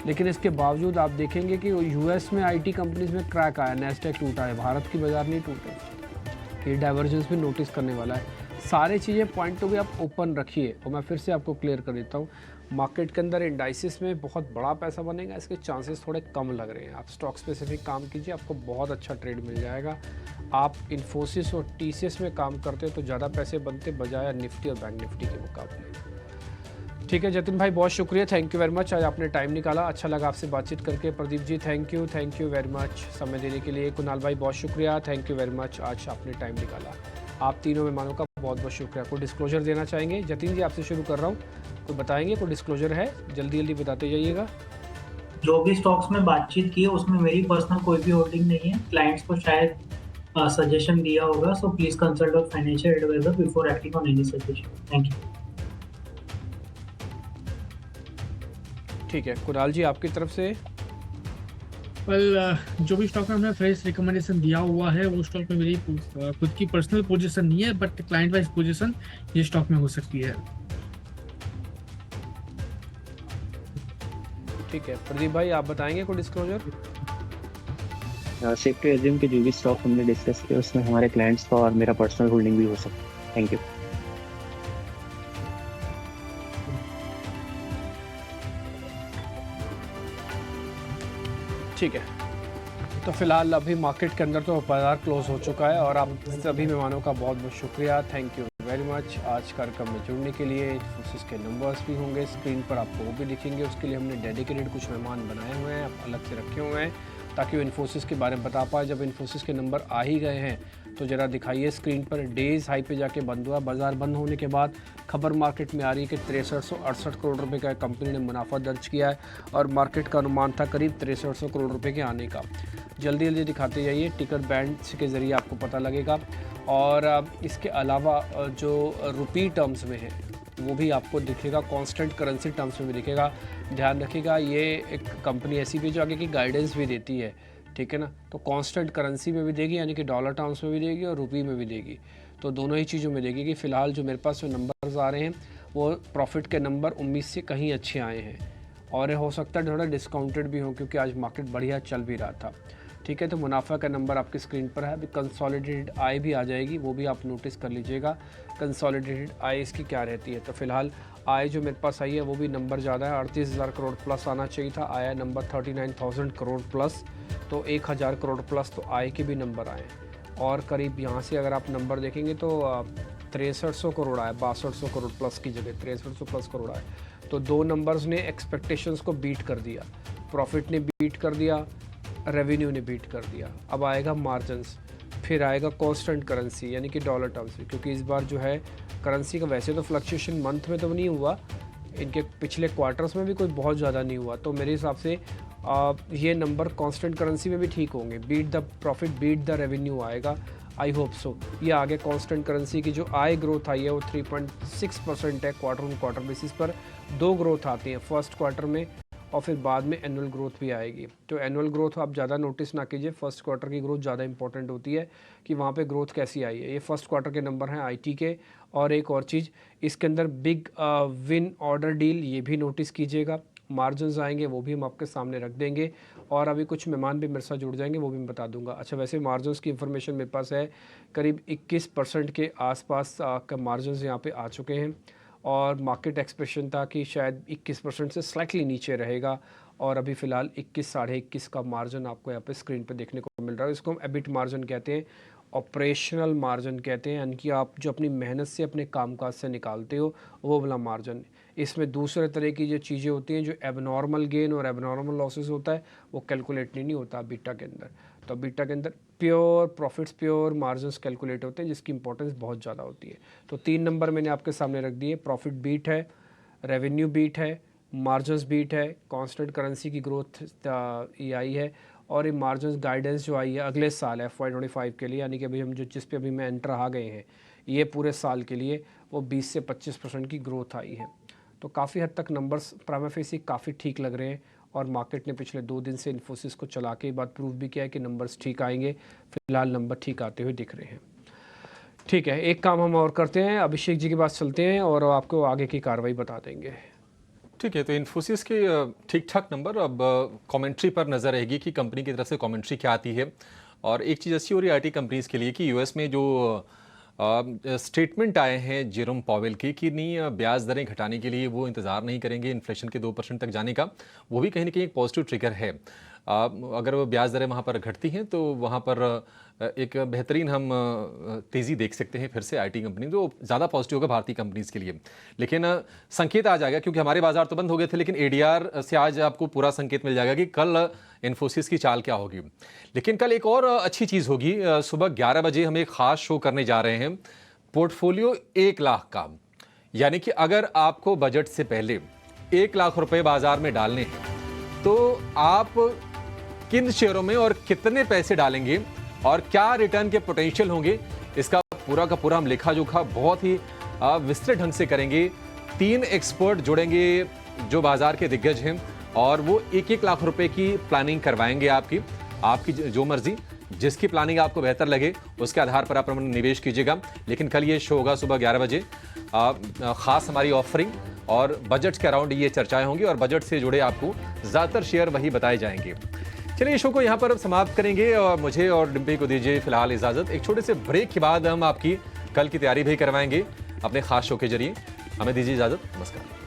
लेकिन इसके बावजूद आप देखेंगे कि यूएस में आईटी कंपनीज में क्रैक आया, नैस्डैक टूटा है, भारत की बाजार नहीं टूटे। ये डाइवर्जेंस भी नोटिस करने वाला है। सारी चीज़ें पॉइंट तो भी आप ओपन रखिए, और मैं फिर से आपको क्लियर कर देता हूँ, मार्केट के अंदर इंडाइसिस में बहुत बड़ा पैसा बनेगा, इसके चांसेस थोड़े कम लग रहे हैं। आप स्टॉक स्पेसिफिक काम कीजिए, आपको बहुत अच्छा ट्रेड मिल जाएगा। आप इन्फोसिस और TCS में काम करते तो ज़्यादा पैसे बनते बजाय निफ्टी और बैंक निफ्टी के मुकाबले। ठीक है जतिन भाई, बहुत शुक्रिया, थैंक यू वेरी मच, आज आपने टाइम निकाला, अच्छा लगा आपसे बातचीत करके। Pradeep ji thank you very much समय देने के लिए। कुणाल भाई बहुत शुक्रिया, थैंक यू वेरी मच, आज आपने टाइम निकाला। आप तीनों मेहमानों का बहुत बहुत शुक्रिया। कोई डिस्क्लोजर देना चाहेंगे? जतिन जी आपसे शुरू कर रहा हूँ, कोई बताएंगे? कोई डिस्क्लोजर है, जल्दी जल्दी बताते जाइएगा। जो भी स्टॉक्स में बातचीत की है उसमें मेरी पर्सनल कोई भी होल्डिंग नहीं है। क्लाइंट्स को शायद सजेशन दिया होगा. So please consult your financial advisor before acting on any suggestion. Thank you. ठीक है कुणाल जी, आपकी तरफ से जो भी स्टॉक में हमने फ्रेश रिकमेंडेशन दिया हुआ है वो स्टॉक में मेरी खुद की पर्सनल पोजीशन नहीं है, बट क्लाइंट वाइज पोजीशन ये स्टॉक में हो सकती है. ठीक है प्रदीप भाई, आप बताएंगे कोई डिस्क्लोजर? सेफ टू एज्यूम कि जो भी स्टॉक हमने डिस्कस किया उसमें हमारे क्लाइंट्स का और मेरा पर्सनल होल्डिंग भी हो सकता है. Thank you. ठीक है, तो फिलहाल अभी मार्केट के अंदर तो बाजार क्लोज हो चुका है और आप सभी मेहमानों का बहुत बहुत शुक्रिया. थैंक यू वेरी मच आज कार्यक्रम में जुड़ने के लिए. इन्फोसिस के नंबर्स भी होंगे स्क्रीन पर, आपको वो भी दिखेंगे. उसके लिए हमने डेडिकेटेड कुछ मेहमान बनाए हुए हैं, अलग से रखे हुए हैं ताकि वो इन्फोसिस के बारे में बता पाए. जब इन्फोसिस के नंबर आ ही गए हैं तो ज़रा दिखाइए स्क्रीन पर. डेज हाई पे जाके बंद हुआ. बाजार बंद होने के बाद खबर मार्केट में आ रही है कि 6368 करोड़ रुपए का कंपनी ने मुनाफा दर्ज किया है और मार्केट का अनुमान था करीब 6300 करोड़ रुपए के आने का. जल्दी जल्दी दिखाते जाइए, टिकर बैंड के ज़रिए आपको पता लगेगा. और इसके अलावा जो रुपी टर्म्स में है वो भी आपको दिखेगा, कांस्टेंट करेंसी टर्म्स में भी दिखेगा. ध्यान रखिएगा ये एक कंपनी ऐसी भी जो आगे की गाइडेंस भी देती है, ठीक है ना. तो कांस्टेंट करेंसी में भी देगी, यानी कि डॉलर टर्म्स में भी देगी और रुपी में भी देगी. तो दोनों ही चीज़ों में देगी. कि फ़िलहाल जो मेरे पास जो नंबर्स आ रहे हैं वो प्रॉफिट के नंबर उम्मीद से कहीं अच्छे आए हैं और हो सकता है थोड़ा डिस्काउंटेड भी हो क्योंकि आज मार्केट बढ़िया चल भी रहा था. ठीक है, तो मुनाफा का नंबर आपकी स्क्रीन पर है. अभी कंसोलिडेटेड आय भी आ जाएगी, वो भी आप नोटिस कर लीजिएगा कंसोलिडेटेड आय इसकी क्या रहती है. तो फिलहाल आय जो मेरे पास आई है वो भी नंबर ज़्यादा है. 38,000 करोड़ प्लस आना चाहिए था, आया नंबर 39,000 करोड़ प्लस. तो 1,000 करोड़ प्लस तो आय के भी नंबर आए. और करीब यहाँ से अगर आप नंबर देखेंगे तो 6300 करोड़ आया, 6200 करोड़ प्लस की जगह 6300 प्लस करोड़ आए. तो दो नंबर्स ने एक्सपेक्टेशंस को बीट कर दिया. प्रॉफिट ने बीट कर दिया, रेवेन्यू ने बीट कर दिया. अब आएगा मार्जिन्स, फिर आएगा कांस्टेंट करेंसी यानी कि डॉलर टर्म्स में, क्योंकि इस बार जो है करेंसी का वैसे तो फ्लक्चुएशन मंथ में तो नहीं हुआ, इनके पिछले क्वार्टर्स में भी कोई बहुत ज़्यादा नहीं हुआ. तो मेरे हिसाब से ये नंबर कांस्टेंट करेंसी में भी ठीक होंगे. Beat the profit beat the revenue आएगा, आई होप सो. ये आगे कांस्टेंट करेंसी की जो आय ग्रोथ आई है वो 3.6% है क्वार्टर ऑन क्वार्टर बेसिस पर. दो ग्रोथ आती हैं फर्स्ट क्वार्टर में और फिर बाद में एनुअल ग्रोथ भी आएगी. तो एनुअल ग्रोथ आप ज़्यादा नोटिस ना कीजिए, फर्स्ट क्वार्टर की ग्रोथ ज़्यादा इंपॉर्टेंट होती है कि वहाँ पे ग्रोथ कैसी आई है. ये फर्स्ट क्वार्टर के नंबर हैं आईटी के. और एक और चीज़ इसके अंदर बिग विन ऑर्डर डील ये भी नोटिस कीजिएगा. मार्जिन्स आएंगे वो भी हम आपके सामने रख देंगे और अभी कुछ मेहमान भी मेरे साथ जुड़ जाएंगे वो भी मैं बता दूंगा. अच्छा, वैसे मार्जिन्स की इन्फॉर्मेशन मेरे पास है, करीब 21% के आसपास का मार्जिन्स यहाँ पे आ चुके हैं और मार्केट एक्सपेक्टेशन था कि शायद 21% से स्लाइटली नीचे रहेगा और अभी फ़िलहाल 21 साढ़े 21 का मार्जिन आपको यहाँ पे स्क्रीन पे देखने को मिल रहा है. इसको हम एबिट मार्जिन कहते हैं, ऑपरेशनल मार्जिन कहते हैं, यानी कि आप जो अपनी मेहनत से अपने कामकाज से निकालते हो वो वाला मार्जिन. इसमें दूसरे तरह की जो चीज़ें होती हैं, जो एबनॉर्मल गेन और एबनॉर्मल लॉसेस होता है वो कैलकुलेट नहीं होता बीटा के अंदर. तो बीटा के अंदर pure profits, pure margins calculate होते हैं जिसकी इंपॉर्टेंस बहुत ज़्यादा होती है. तो 3 नंबर मैंने आपके सामने रख दिए. प्रॉफिट बीट है, रेवेन्यू बीट है, मार्जिन्स बीट है, कांस्टेंट करेंसी की ग्रोथ ये आई है और ये मार्जिन्स गाइडेंस जो आई है अगले साल FY25 के लिए, यानी कि अभी हम जो जिस पे अभी मैं एंटर आ गए हैं ये पूरे साल के लिए वो 20 से 25% की ग्रोथ आई है. तो काफ़ी हद तक नंबर्स प्राइमा फेसी काफ़ी ठीक लग रहे हैं और मार्केट ने पिछले 2 दिन से इन्फोसिस को चला के बात प्रूव भी किया है कि नंबर्स ठीक आएंगे. फिलहाल नंबर ठीक आते हुए दिख रहे हैं. ठीक है, एक काम हम और करते हैं, अभिषेक जी के पास चलते हैं और आपको आगे की कार्रवाई बता देंगे. ठीक है, तो इन्फोसिस के ठीक ठाक नंबर. अब कमेंट्री पर नज़र रहेगी कि कंपनी की तरफ से कमेंट्री क्या आती है. और एक चीज़ अच्छी हो रही है IT कंपनीज़ के लिए कि US में जो स्टेटमेंट आए हैं जेरोम पॉवेल की कि नहीं ब्याज दरें घटाने के लिए वो इंतज़ार नहीं करेंगे इन्फ्लेशन के 2% तक जाने का, वो भी कहीं ना कहीं एक पॉजिटिव ट्रिगर है. अगर वो ब्याज दरें वहाँ पर घटती हैं तो वहाँ पर एक बेहतरीन हम तेज़ी देख सकते हैं फिर से IT कंपनी, जो ज़्यादा पॉजिटिव होगा भारतीय कंपनीज़ के लिए. लेकिन संकेत आ जाएगा क्योंकि हमारे बाजार तो बंद हो गए थे, लेकिन ADR से आज आपको पूरा संकेत मिल जाएगा कि कल इन्फोसिस की चाल क्या होगी. लेकिन कल एक और अच्छी चीज़ होगी. सुबह 11 बजे हम एक ख़ास शो करने जा रहे हैं, पोर्टफोलियो 1 लाख का. यानी कि अगर आपको बजट से पहले 1 लाख रुपए बाजार में डालने हैं तो आप किन शेयरों में और कितने पैसे डालेंगे और क्या रिटर्न के पोटेंशियल होंगे, इसका पूरा का पूरा हम लेखा जोखा बहुत ही विस्तृत ढंग से करेंगे। 3 एक्सपर्ट जुड़ेंगे जो बाजार के दिग्गज हैं और वो 1-1 लाख रुपए की प्लानिंग करवाएंगे आपकी जो मर्जी, जिसकी प्लानिंग आपको बेहतर लगे उसके आधार पर आप निवेश कीजिएगा। लेकिन कल ये शो होगा सुबह 11 बजे, खास हमारी ऑफरिंग और बजट के अराउंड ये चर्चाएं होंगी और बजट से जुड़े आपको ज़्यादातर शेयर वही बताए जाएंगे। चलिए शो को यहाँ पर समाप्त करेंगे और मुझे और डिम्पी को दीजिए फिलहाल इजाज़त। एक छोटे से ब्रेक के बाद हम आपकी कल की तैयारी भी करवाएंगे अपने खास शो के जरिए। हमें दीजिए इजाज़त, नमस्कार।